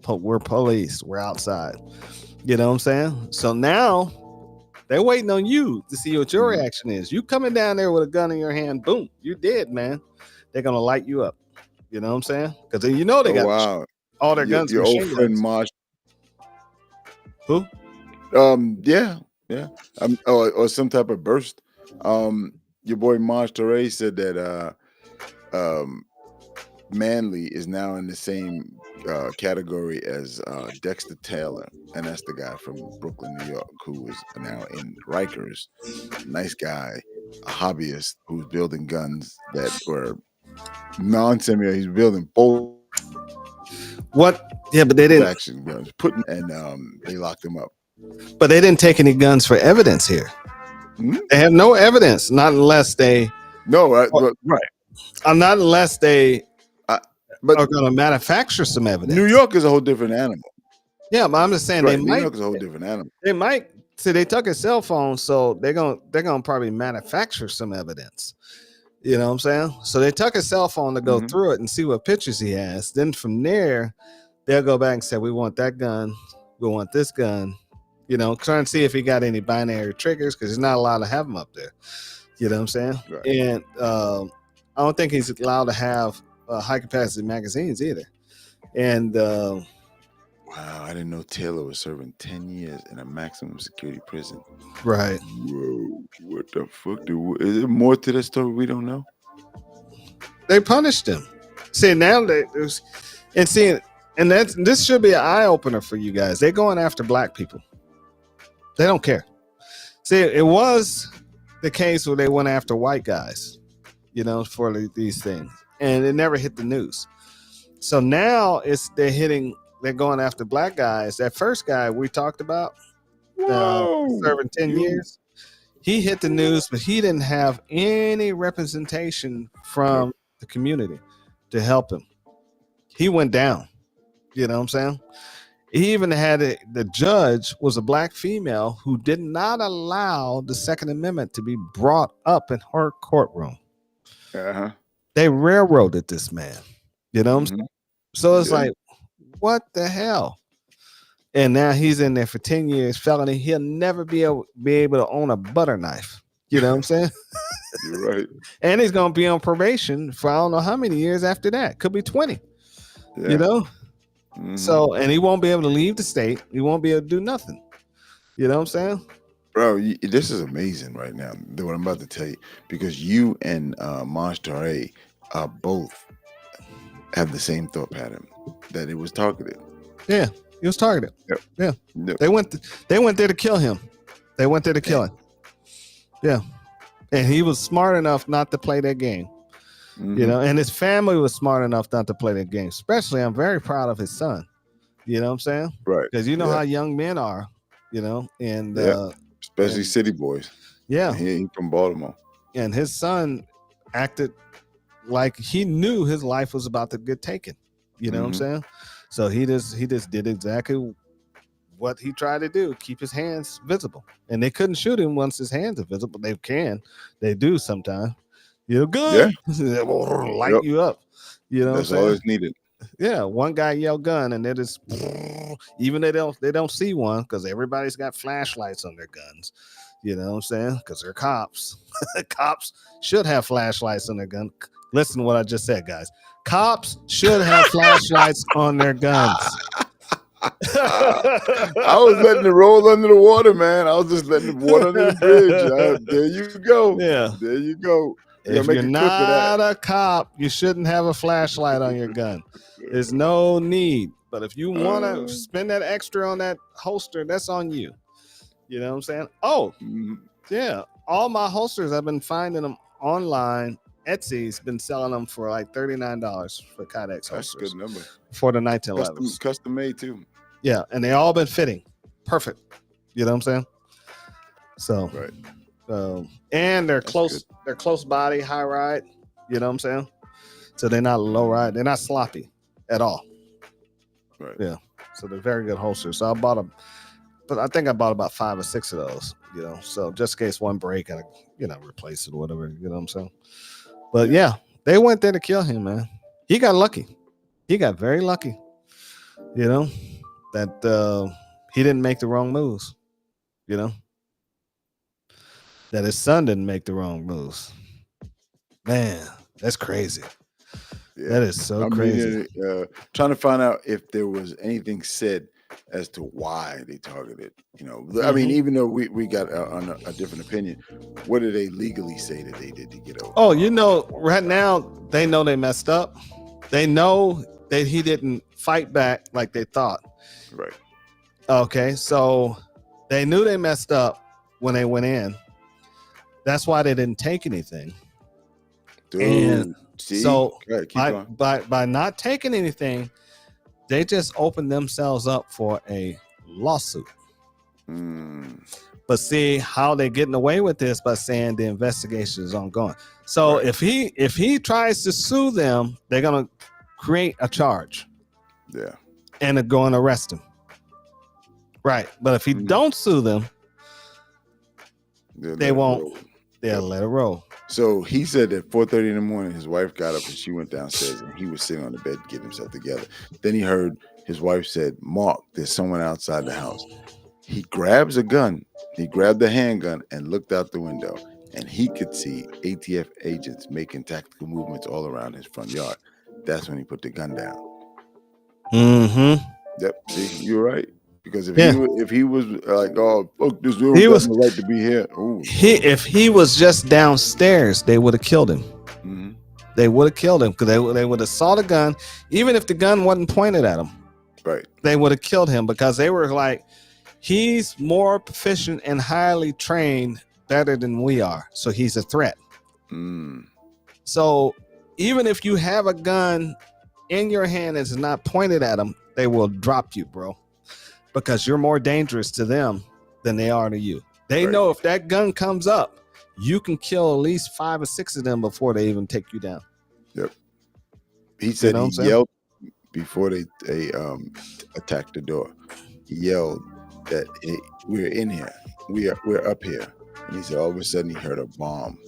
"We're police, we're outside." You know what I'm saying? So now they're waiting on you to see what your Mhm. reaction is. You coming down there with a gun in your hand, boom, you dead, man. They're gonna light you up. You know what I'm saying? Because you know they Oh got wow, all their guns, your old machine friend guns. Marsh. Who? Yeah. Or some type of burst. Your boy Marsh Torre said that um Manley is now in the same category as Dexter Taylor, and that's the guy from Brooklyn, New York, who is now in Rikers. Nice guy, a hobbyist who's building guns that were non-semi. He's building both What? Yeah, but they didn't. action guns. They locked him up. But they didn't take any guns for evidence here. Hmm? They have no evidence, not unless they. No, right, Not unless they but are going to manufacture some evidence. New York is a whole different animal. Yeah, but I'm just saying Right, they New might. York is a whole different animal. They might. See, they took his cell phone, so they're gonna probably manufacture some evidence. You know what I'm saying? So they took his cell phone to go Mhm. through it and see what pictures he has. Then from there, they'll go back and say, "We want that gun. We want this gun." You know, trying to see if he got any binary triggers because he's not allowed to have them up there. You know what I'm saying? Right. And I don't think he's allowed to have high capacity magazines either. And Wow, I didn't know Taylor was serving 10 years in a maximum security prison. right, Whoa, what the fuck? Is there more to that story we don't know? they punished him. See, now this should be an eye opener for you guys. They're going after black people. They don't care. See, it was the case where they went after white guys, you know, for these things, and it never hit the news. So now they're going after black guys. That first guy we talked about, serving 10 years, he hit the news, but he didn't have any representation from the community to help him. He went down. You know what I'm saying? He even had the judge was a black female who did not allow the Second Amendment to be brought up in her courtroom. Uh-huh. They railroaded this man. You know what I'm saying? So it's Yeah. like, what the hell? And now he's in there for 10 years, felony. He'll never be able to own a butter knife. You know what I'm saying? You're right. And he's going to be on probation for I don't know how many years after that. Could be 20. Yeah. You know? Mhm. So, and he won't be able to leave the state. He won't be able to do nothing. You know what I'm saying? Bro, this is amazing right now, what I'm about to tell you, because you and Marsh Torre both have the same thought pattern, that it was targeted. Yeah, he was targeted. Yep. Yeah. Yep. They went there to kill him. They went there to kill him. Yeah. And he was smart enough not to play that game. Mhm. You know, and his family was smart enough not to play that game. Especially, I'm very proud of his son. You know what I'm saying? Right. Because you know Yeah. how young men are, you know, and Yeah. Especially and- city boys. yeah. He from Baltimore. And his son acted like he knew his life was about to get taken. You know what I'm Mhm. saying? So he just did exactly what he tried to do, keep his hands visible. And they couldn't shoot him once his hands are visible. They do sometimes. You're good. They will light Yep. you up. You know That's what I'm all saying? that's needed. Yeah, one guy yelled gun, and they just even they don't see one because everybody's got flashlights on their guns. You know what I'm saying? Because they're cops. Cops should have flashlights on their gun. Listen to what I just said, guys. Cops should have flashlights on their guns. I was letting it roll under the water, man. I was just letting the water under the bridge. There you go. Yeah. There you go. If make you're a clip of that. not a cop, you shouldn't have a flashlight on your gun. There's no need. But if you want to spend that extra on that holster, that's on you. You know what I'm saying? Oh, Mhm. yeah. All my holsters, I've been finding them online. Etsy's been selling them for like $39 for Kydex That's a holsters good number. for the 1911s. Custom made too. Yeah, and they all been fitting perfect. You know what I'm saying? So, Right. and they're That's close. good. They're close body, high ride. You know what I'm saying? So they're not low ride. They're not sloppy at all. Right. Yeah. So they're very good holsters. So I bought but I think I bought about 5 or 6 of those, you know. So just in case one break, I, you know, replace it or whatever, you know what I'm saying? But yeah, they went there to kill him, man. He got lucky. He got very lucky, you know, that he didn't make the wrong moves, you know, that his son didn't make the wrong moves. Man, that's crazy. Yeah. That is so crazy. Trying to find out if there was anything said as to why they targeted. You know, I mean, even though we got a different opinion, what did they legally say that they did to get over? Oh, you know, right now they know they messed up. They know that he didn't fight back like they thought. Right. Okay, so they knew they messed up when they went in. That's why they didn't take anything. Dude, And see? so Right, keep going. by not taking anything, they just opened themselves up for a lawsuit. But see how they're getting away with this by saying the investigation is ongoing. So Right. if he tries to sue them, they're gonna create a charge Yeah. and they're going to arrest him. Right. But if he don't sue them, They'll they let it won't. roll. They'll let it roll. So he said at 4:30 in the morning, his wife got up and she went downstairs and he was sitting on the bed getting himself together. Then he heard his wife said, "Mark, there's someone outside the house." He grabs a gun. He grabbed the handgun and looked out the window, and he could see ATF agents making tactical movements all around his front yard. That's when he put the gun down. Mm-hmm. Yep. See, you're right. Because if Yeah. he was like, "Oh, fuck this dude, He got was- no right to be here," ooh, If he was just downstairs, they would have killed him. mhm. They would have killed him because they would have saw the gun, even if the gun wasn't pointed at him. Right. They would have killed him because they were like, he's more proficient and highly trained, better than we are, so he's a threat. Mm. So even if you have a gun in your hand that's not pointed at them, they will drop you, bro, because you're more dangerous to them than they are to you. They Right. know if that gun comes up, you can kill at least 5 or 6 of them before they even take you down. He said know what I'm he saying? yelled before they attacked the door. He yelled that we're in here, we're up here, and he said all of a sudden he heard a bomb,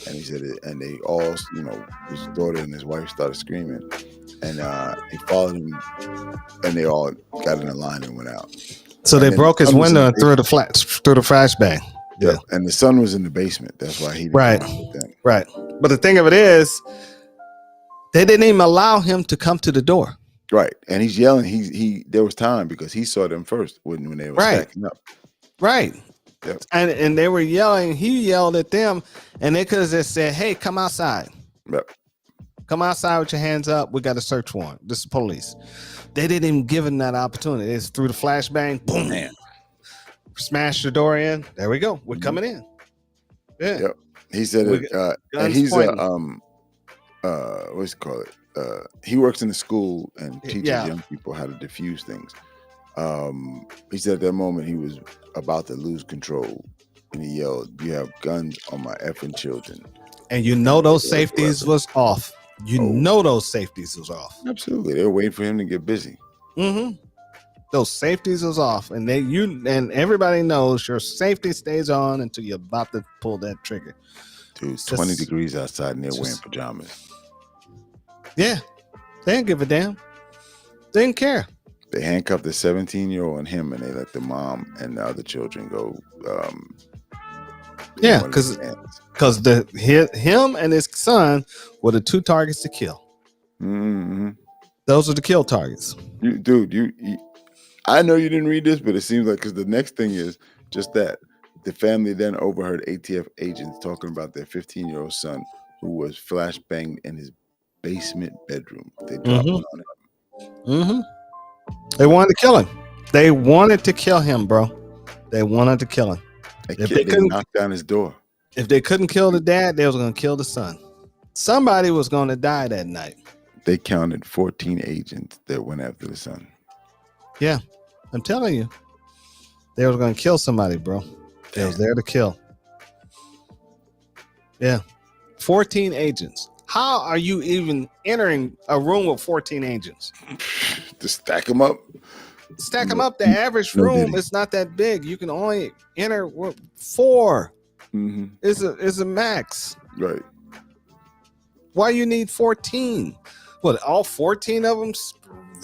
and he said it, and they all, you know, his daughter and his wife started screaming, and he followed him, and they all got in a line and went out. So And they then broke his the son was in window and threw the flashbang. Yeah, and the son was in the basement. That's why he didn't Right. come with them. Right. But the thing of it is, they didn't even allow him to come to the door. Right, and he's yelling. He there was time because he saw them first when they were Right. stacking up. Right. Yep. And they were yelling. He yelled at them, and they could have just said, "Hey, come outside. Yep. Come outside with your hands up. We got a search warrant. This is police." They didn't even give him that opportunity. They just threw the flashbang. Boom. Man. Smash the door in. There we go. We're coming in. Yeah. Yep. He said We it, and guns he's pointing. what's it called? He works in the school and teaches Yeah. young people how to diffuse things. He said at that moment he was about to lose control, and he yelled, "You have guns on my effing children!" And you know those safeties was off. You Oh. know those safeties was off. Absolutely, they were waiting for him to get busy. Mm-hmm. Those safeties was off, and everybody knows your safety stays on until you're about to pull that trigger. Dude, It's 20 just- degrees outside, and they're it's wearing just- pajamas. Yeah, they didn't give a damn. They didn't care. They handcuffed the 17-year-old and him, and they let the mom and the other children go. Yeah, one of his because hands. him and his son were the 2 targets to kill. Mhm. Those are the kill targets. You, I know you didn't read this, but it seems like because the next thing is just that the family then overheard ATF agents talking about their 15-year-old son who was flashbanged in his basement bedroom. They dropped one on him. Mm-hmm. They wanted to kill him. They wanted to kill him, bro. They wanted to kill him. If they They couldn't- knocked down his door. If they couldn't kill the dad, they was going to kill the son. Somebody was going to die that night. They counted 14 agents that went after the son. Yeah, I'm telling you. They were going to kill somebody, bro. They was there to kill. Yeah. 14 agents. How are you even entering a room with 14 agents? To stack them up. Stack them up. The average No, room Diddy. is not that big. You can only enter 4. Mm-hmm. Is a max. Right. Why you need 14? What? All 14 of them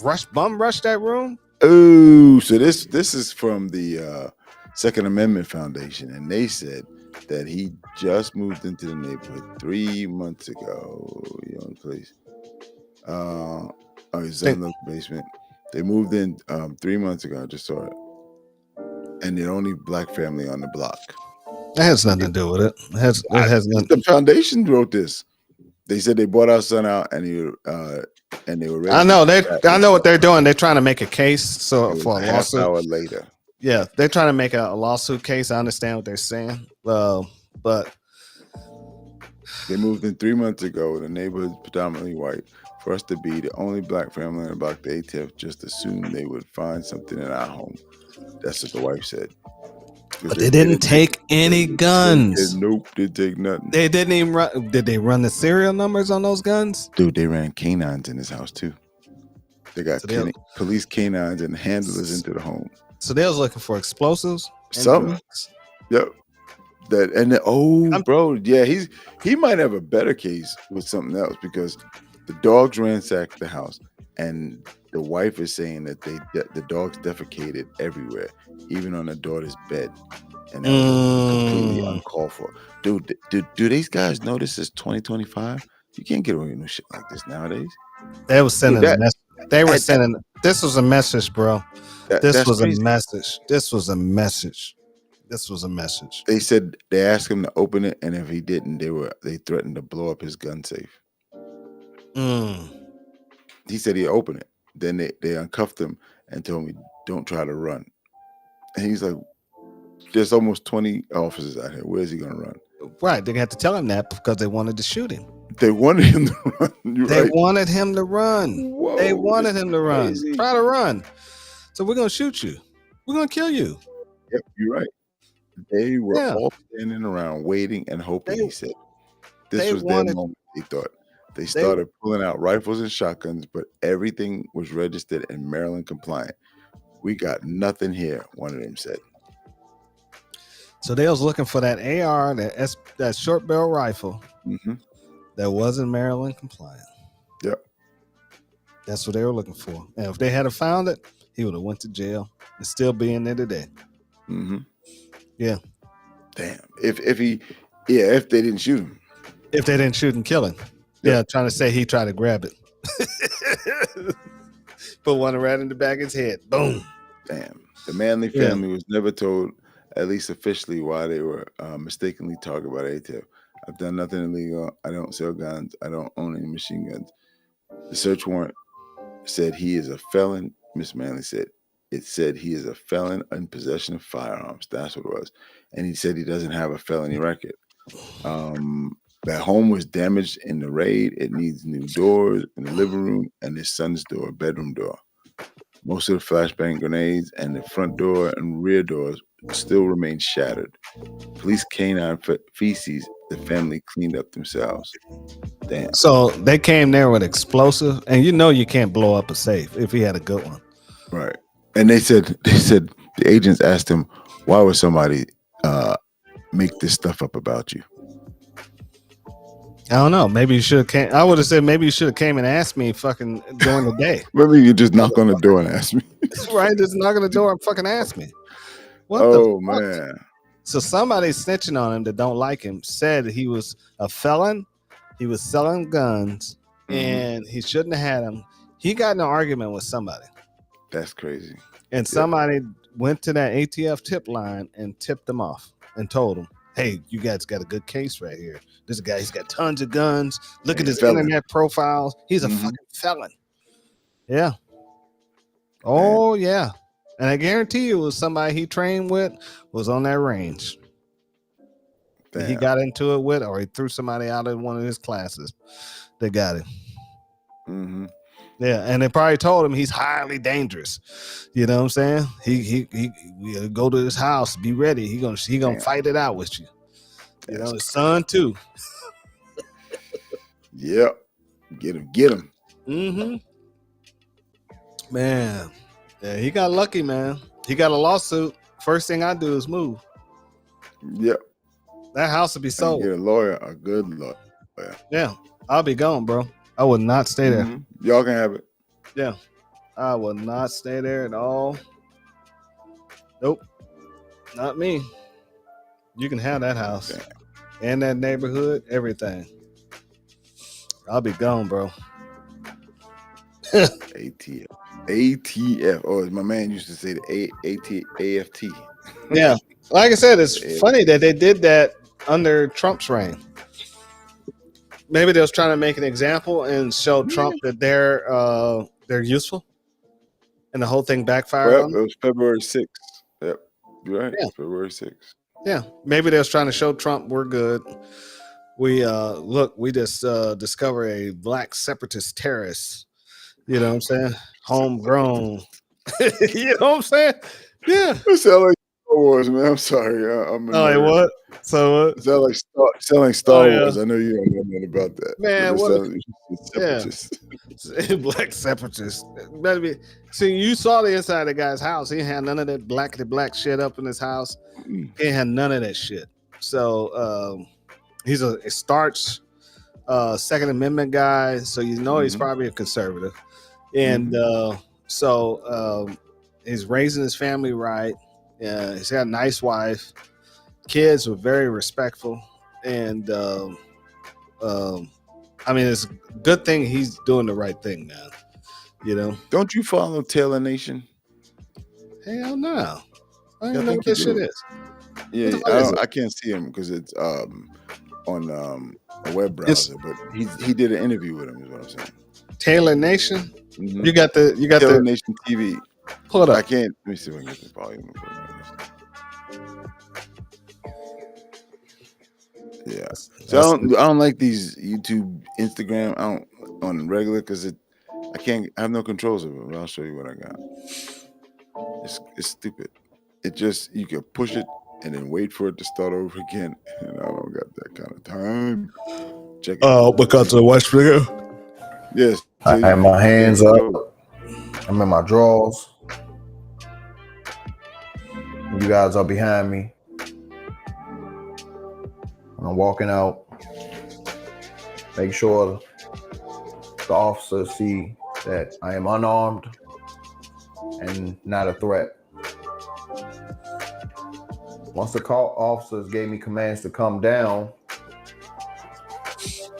rush that room? Oh, so this is from the Second Amendment Foundation, and they said that he just moved into the neighborhood 3 months ago. Young place. He's in the basement. They moved in 3 months ago. I just saw it, and the only black family on the block. That has nothing to do with it. It has nothing. The foundation wrote this. They said they bought our son out, and they were ready. I know what they're doing. They're trying to make a case for a half lawsuit. hour later. Yeah, they're trying to make a lawsuit case. I understand what they're saying. But They moved in 3 months ago. The neighborhood's predominantly white. For us to be the only black family in the block, the ATF just assumed they would find something in our home. That's what the wife said. But they didn't take any guns. Nope, didn't take nothing. They didn't even run. Did they run the serial numbers on those guns? Dude, they ran canines in his house too. They got So police canines and handlers into the home. So they was looking for explosives. and Something. drugs. Yep. Bro, yeah, he might have a better case with something else because the dogs ransacked the house, and the wife is saying that the dogs defecated everywhere, even on the daughter's bed, and that was completely uncalled for. Dude, do these guys know this is 2025? You can't get away with no shit like this nowadays. They was sending Dude, a message. They were sending. This was a message, bro. This That's was crazy. a message. This was a message. This was a message. They said they asked him to open it, and if he didn't, they threatened to blow up his gun safe. He said he'd open it. Then they uncuffed him and told me, "Don't try to run." And he's like, "There's almost 20 officers out here. Where's he gonna run?" Right. They had to tell him that because they wanted to shoot him. They wanted him to run. They wanted him to run. Whoa, They wanted him to run. crazy. Try to run. So we're gonna shoot you. We're gonna kill you. Yep, you're right. They were Yeah. all standing around waiting and hoping. They- He said, "This they was wanted- their moment." They thought. They started pulling out rifles and shotguns, but everything was registered and Maryland compliant. "We got nothing here," one of them said. So they was looking for that AR, that short barrel rifle Mm-hmm. that wasn't Maryland compliant. Yep. That's what they were looking for. And if they had found it, he would have went to jail and still be in there today. Mm-hmm. Yeah. Damn. If they didn't shoot him. If they didn't shoot and kill him. Yeah, trying to say he tried to grab it. Put one right in the back of his head. Boom. Damn. The Manley family was never told, at least officially, why they were mistakenly targeted by the ATF. "I've done nothing illegal. I don't sell guns. I don't own any machine guns." The search warrant said he is a felon. Miss Manley said it said he is a felon in possession of firearms. That's what it was. And he said he doesn't have a felony record. That home was damaged in the raid. It needs new doors in the living room and his son's door, bedroom door. Most of the flashbang grenades and the front door and rear doors still remain shattered. Police canine feces the family cleaned up themselves. Damn. So they came there with explosive, and you can't blow up a safe if he had a good one. Right. And they said the agents asked him, "Why would somebody make this stuff up about you?" I don't know. Maybe you should have came. I would have said maybe you should have came and asked me fucking during the day. Maybe you just knock on the door and ask me. Right? Just knock on the door and fucking ask me. What Oh the fuck? man. So somebody snitching on him that don't like him said he was a felon. He was selling guns, and he shouldn't have had them. He got in an argument with somebody, That's crazy. and somebody went to that ATF tip line and tipped them off and told them, "Hey, you guys got a good case right here. This guy, he's got tons of guns. Look at He's his a felon. internet profiles. He's a fucking felon." Yeah. Oh yeah. And I guarantee you, it was somebody he trained with was on that range. That he Damn. got into it with, or he threw somebody out of one of his classes. They got him. Mm-hmm. Yeah, and they probably told him he's highly dangerous. You know what I'm saying? He we go to his house, be ready. He gonna Damn. fight it out with you. You know, That's his son too. Yep. Get him. Mm-hmm. Man, Yeah, he got lucky, man. He got a lawsuit. First thing I do is move. Yep. That house will be And sold. get a lawyer, a good lawyer. Yeah, I'll be gone, bro. I would not stay there. Mhm. Y'all can have it. Yeah, I will not stay there at all. Nope, not me. You can have that house Damn. and that neighborhood, everything. I'll be gone, bro. ATF. ATF. Oh, as my man used to say, the AFT. Yeah, like I said, it's Yeah. funny that they did that under Trump's reign. Maybe they was trying to make an example and show Trump that they're useful, and the whole thing backfired Well, on it them. was February 6th. Yep. You're right. Yeah. February 6th. Yeah, maybe they was trying to show Trump we're good. We look, we just discovered a black separatist terrorist. You know what I'm saying? Homegrown. You know what I'm saying? Yeah. It sound like Star Wars, man. I'm sorry. I'm a Oh, nerd. what? So It sound like Star Oh, yeah. Wars. I know you don't know nothing about that. Man, But it what- sound like separatist. black separatist. Better be. See, you saw the inside of the guy's house. He had none of that black shit up in his house. Mm. He had none of that shit. So he's a starch Second Amendment guy. So you know he's Mhm. probably a conservative. And he's raising his family right. He's got a nice wife. Kids were very respectful. And I mean, it's a good thing he's doing the right thing now. You know? Don't you follow Taylor Nation? Hell no. I don't I even know think what this you shit do. is. Yeah, the fuck is it? I can't see him because it's on a web browser. But he did an interview with him. Is what I'm saying. Taylor Nation. Mhm. You got Taylor the Nation TV. pull it I up. can't. Let me see if I can get the volume. Yeah. So I don't like these YouTube, Instagram. I don't on regular because I have no controls of it. But I'll show you what I got. It's stupid. It just you can push it and then wait for it to start over again. And I don't got that kind of time. Check it. Oh, because of the watch video. Yes. I have my hands up. I'm in my drawers. You guys are behind me. I'm walking out. Make sure the officers see that I am unarmed and not a threat. Once the call officers gave me commands to come down,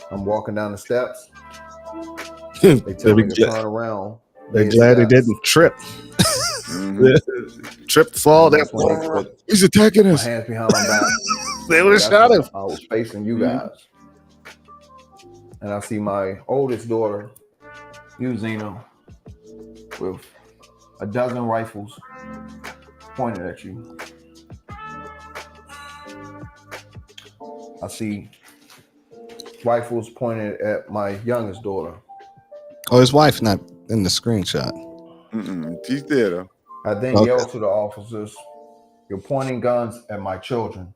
I'm walking down the steps. They tell me to turn around. They're glad he didn't trip. Mhm. Trip, fall. That's when they put He's attacking my us. hands behind my back. They would have That's shot when him. I was facing you guys. And I see my oldest daughter, you, Zena, with a dozen rifles pointed at you. I see rifles pointed at my youngest daughter. Oh, his wife not in the screenshot. She's there though. I then Okay. yelled to the officers, "You're pointing guns at my children.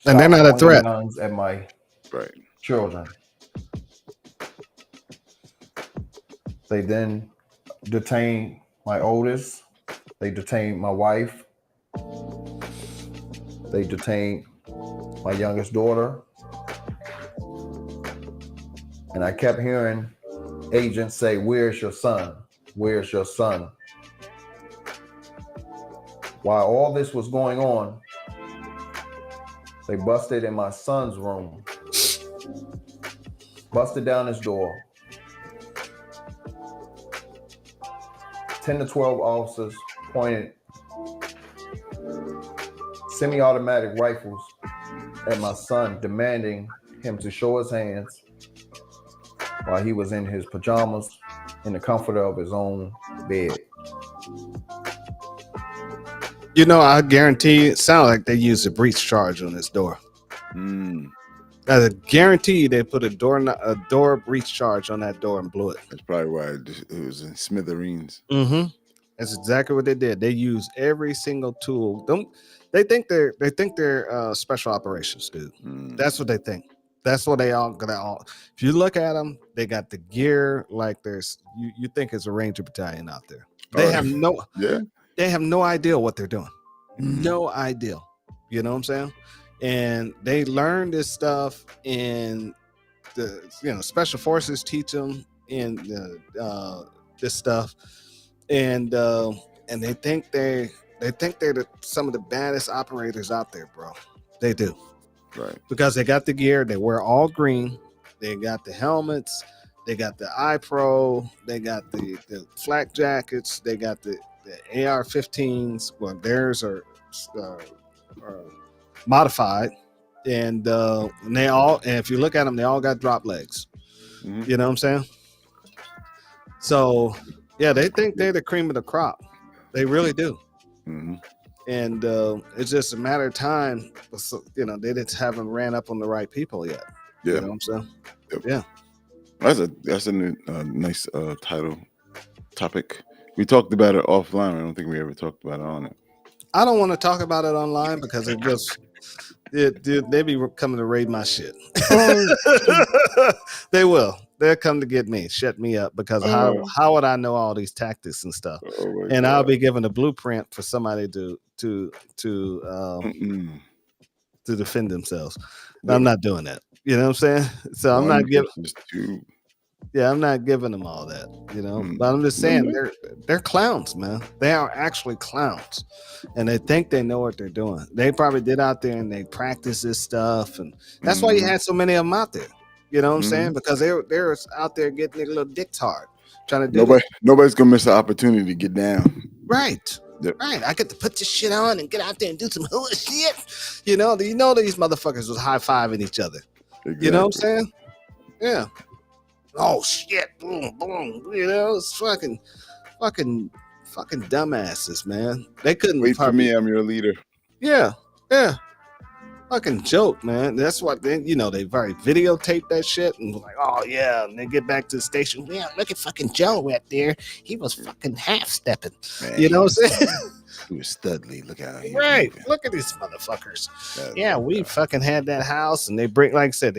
And they're Stop not a pointing threat." Guns at my Right. children." They then detained my oldest. They detained my wife. They detained my youngest daughter. And I kept hearing agents say, "Where's your son? Where's your son?" While all this was going on, they busted in my son's room, busted down his door. 10 to 12 officers pointed semi-automatic rifles at my son, demanding him to show his hands while he was in his pajamas in the comfort of his own bed. You know, I guarantee it sounds like they used a breach charge on this door. I guarantee they put a door breach charge on that door and blew it. That's probably why it was in smithereens. Mm-hmm. That's exactly what they did. They use every single tool. They think they're special operations, dude. That's what they think. That's what they all gonna all. If you look at them, they got the gear like there's you think it's a Ranger battalion out there. They have they have no idea what they're doing. No idea. You know what I'm saying? And they learn this stuff in the special forces teach them in this stuff, and they think they're some of the baddest operators out there, bro. They do. Right. Because they got the gear, they wear all green, they got the helmets, they got the iPro, they got the flak jackets, they got the AR-15s. Well, theirs are modified, and they all, and if you look at them, they all got drop legs. You know what I'm saying? So yeah, they think they're the cream of the crop. They really do. And it's just a matter of time. They just haven't ran up on the right people yet. Yeah. You know what I'm saying? Yep. Yeah. That's a nice topic. We talked about it offline. I don't think we ever talked about it on it. I don't want to talk about it online because they be coming to raid my shit. They will. They'll come to get me, shut me up, because how would I know all these tactics and stuff? And I'll be given a blueprint for somebody to defend themselves. I'm not doing that. You know what I'm saying? So I'm not giving. Yeah, I'm not giving them all that. But I'm just saying they're clowns, man. They are actually clowns, and they think they know what they're doing. They probably did out there and they practice this stuff, and that's why you had so many of them out there. You know what I'm saying? Because they're out there getting their little dicks hard, trying to do. Nobody's gonna miss the opportunity to get down. Right. Yep. Right. I get to put this shit on and get out there and do some hood shit. These motherfuckers was high-fiving each other. Exactly. You know what I'm saying? Yeah. Oh shit! Boom, boom. It's fucking dumbasses, man. They couldn't wait for me. I'm your leader. Yeah. Fucking joke, man. That's what they very videotape that shit and like, oh yeah, and they get back to the station. Yeah, look at fucking Joe right there. He was fucking half stepping. You know what I'm saying? He was studly. Look out here. Right. Look at these motherfuckers. We fucking had that house, and they bring, like I said,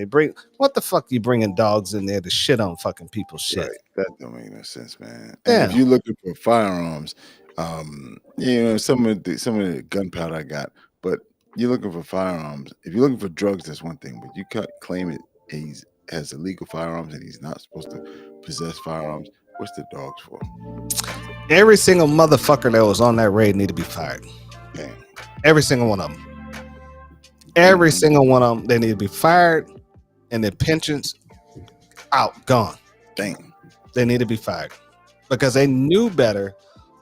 what the fuck you bringing dogs in there to shit on fucking people's shit? Right. That don't make no sense, man. And if you're looking for firearms, some of the gunpowder I got, but you're looking for firearms. If you're looking for drugs, that's one thing, but you can't claim it he has illegal firearms and he's not supposed to possess firearms. What's the dogs for? Every single motherfucker that was on that raid need to be fired. Damn. Every single one of them. Every single one of them, they need to be fired, and their pensions out, gone. Damn. They need to be fired because they knew better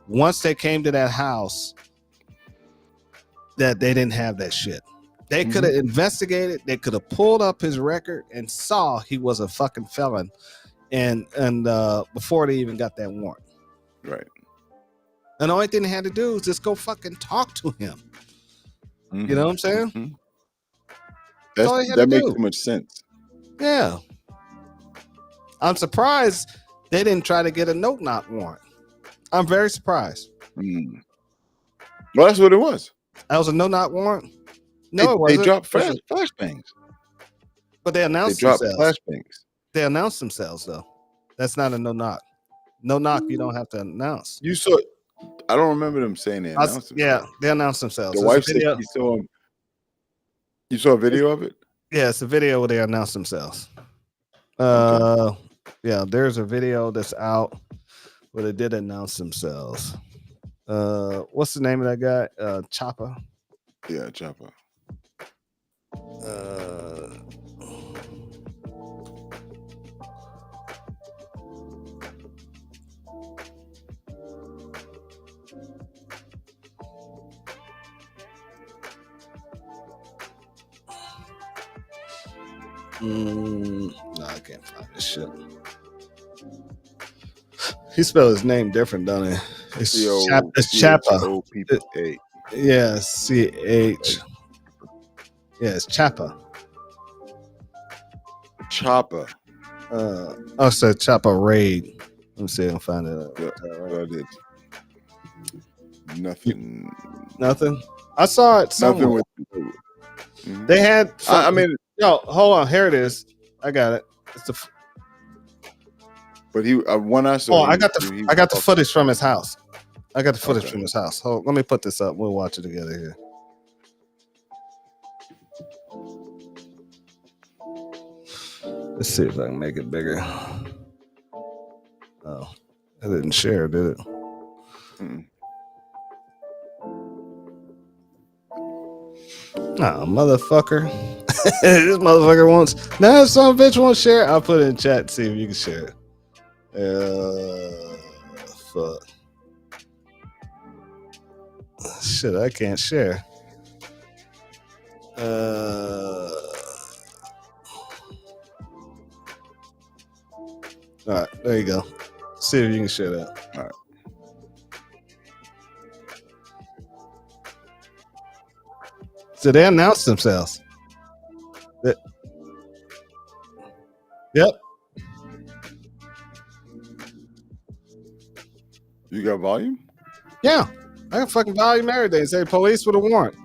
once they came to that house that they didn't have that shit. They could have investigated. They could have pulled up his record and saw he was a fucking felon, and before they even got that warrant. Right. And the only thing they had to do is just go fucking talk to him. You know what I'm saying? That makes too much sense. Yeah. I'm surprised they didn't try to get a no-knock warrant. I'm very surprised. Well, that's what it was. That was a no-knock warrant? No, it wasn't. They dropped flashbangs. But they announced dropped themselves. Flashbangs. They announced themselves, though. That's not a no-knock. No-knock, you don't have to announce. You saw it. I don't remember them saying they announced themselves. Yeah, they announced themselves. The wife said you saw a video of it? Yeah, it's a video where they announced themselves. Yeah, there's a video that's out where they did announce themselves. What's the name of that guy? Chopper. Yeah, Chopper. No, I can't find this shit. He spelled his name different, don't he? It's Chapa. Yeah, CH. Yeah, it's Chapa. Chopper. So Chapa Raid. Let me see if I can find it. Right. Nothing. Nothing. I saw it somewhere. Nothing with. They had. I mean, Yo, hold on. Here it is. I got it. It's the. But he when I saw, Oh, I got the was footage from his house. I got the footage Okay. from his house. Hold, let me put this up. We'll watch it together here. Let's see if I can make it bigger. Oh, I didn't share, did it? Mm. Nah, motherfucker. This motherfucker wants. Now, if some bitch won't share, I'll put it in chat and see if you can share it. Fuck. Shit, I can't share. All right, there you go. See if you can share that. All right. So they announced themselves. Yep. You got volume? Yeah. I got fucking volume everything. Say police with a warrant.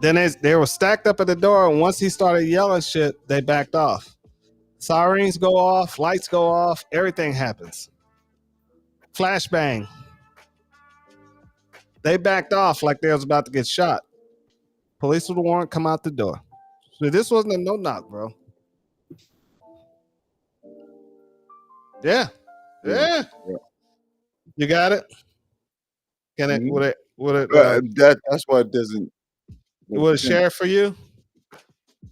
Then they were stacked up at the door, and once he started yelling shit, they backed off. Sirens go off, lights go off, everything happens. Flashbang. They backed off like they was about to get shot. Police with a warrant come out the door. So this wasn't a no knock, bro. Yeah. Yeah. Yeah. You got it? Can it Mhm. would it That's why it doesn't. would it share for you?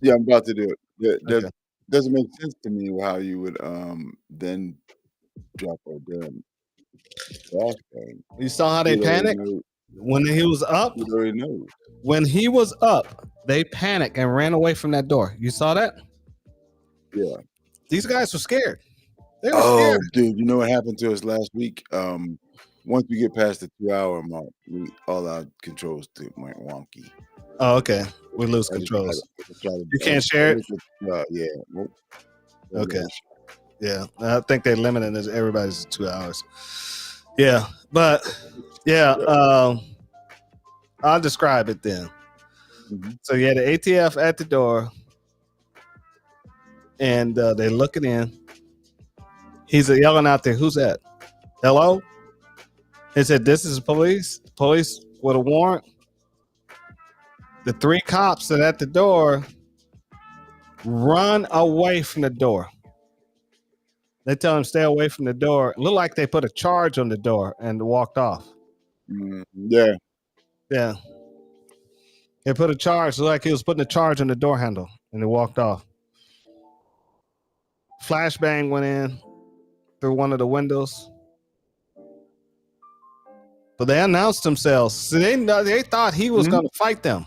Yeah, I'm about to do it. That Okay. doesn't make sense to me how you would then drop a damn flashbang. You saw how they You'd already panicked know- when he was up? you'd already know. When he was up, they panicked and ran away from that door. You saw that? Yeah. These guys were scared. They were Oh, scared. dude, you know what happened to us last week? Once we get past the 2-hour mark, all our controls went wonky. Oh, okay. We lose I just controls. tried to- You can't share it? Yeah. Nope. Okay. Yeah, I think they limited it. Everybody's 2 hours. Yeah, but yeah, I'll describe it then. Mhm. So you had the ATF at the door, and they looking in. He's yelling out there, "Who's that? Hello?" He said, "This is police. Police with a warrant." The 3 cops that at the door run away from the door. They tell him stay away from the door. It looked like they put a charge on the door and walked off. Yeah. Yeah. They put a charge, looked like he was putting a charge on the door handle, and they walked off. Flashbang went in through one of the windows. But they announced themselves. So they thought he was going to fight them.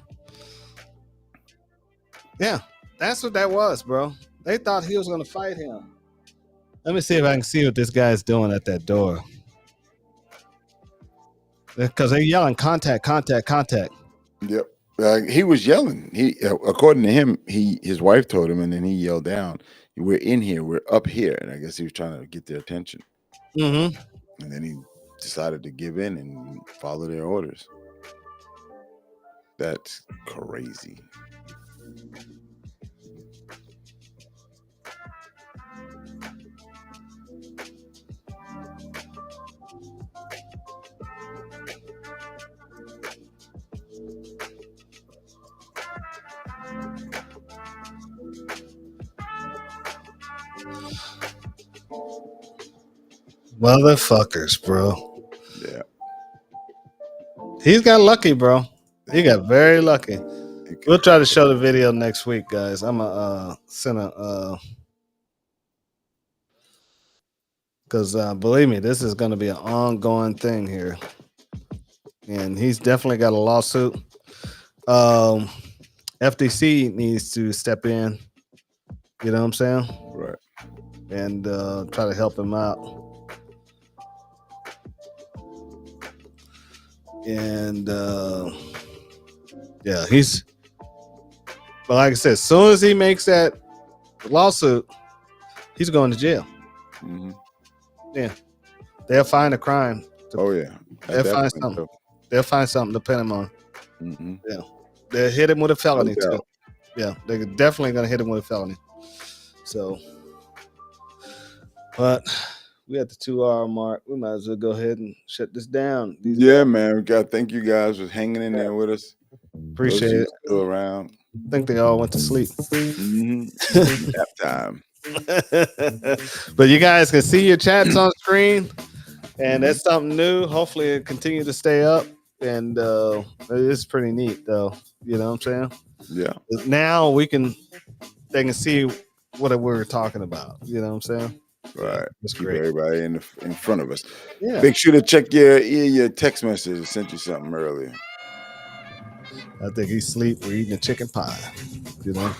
Yeah, that's what that was, bro. They thought he was going to fight him. Let me see if I can see what this guy's doing at that door. Because they're yelling, contact, contact, contact. Yep. He was yelling. He, according to him, his wife told him, and then he yelled down, "We're in here. We're up here." And I guess he was trying to get their attention. Mm-hmm. And then he decided to give in and follow their orders. That's crazy. Motherfuckers, bro. Yeah. He's got lucky, bro. He got very lucky. We'll try to show the video next week, guys. I'm gonna send a because believe me, this is gonna be an ongoing thing here. And he's definitely got a lawsuit. FTC needs to step in. You know what I'm saying? Right. And try to help him out. And yeah, he's. But like I said, as soon as he makes that lawsuit, he's going to jail. Mm-hmm. Yeah, they'll find a crime. Oh yeah, They'll find something. They'll find something to pin him on. Mm-hmm. Yeah, they'll hit him with a felony too. Yeah, they're definitely gonna hit him with a felony. So, but we at the 2-hour mark. We might as well go ahead and shut this down. Yeah, man. We got thank you guys for hanging in there with us. Appreciate it. Still around. I think they all went to sleep. Nap time. But you guys can see your chats on screen, and that's something new. Hopefully, it continue to stay up, and it's pretty neat, though. You know what I'm saying? Yeah. Now they can see what we were talking about. You know what I'm saying? Right. That's Keep great. everybody in front of us. Yeah. Make sure to check your text message. I sent you something earlier. I think he's asleep. We're eating a chicken pie. You know.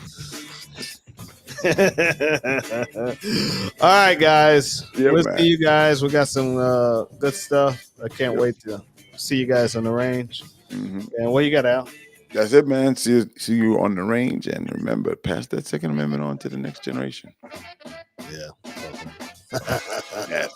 All right, guys. Yeah, we'll man. see you guys. We got some good stuff. I can't wait to see you guys on the range. And what you got, Al? That's it, man. See you on the range, and remember, pass that Second Amendment on to the next generation. Yeah. Yes.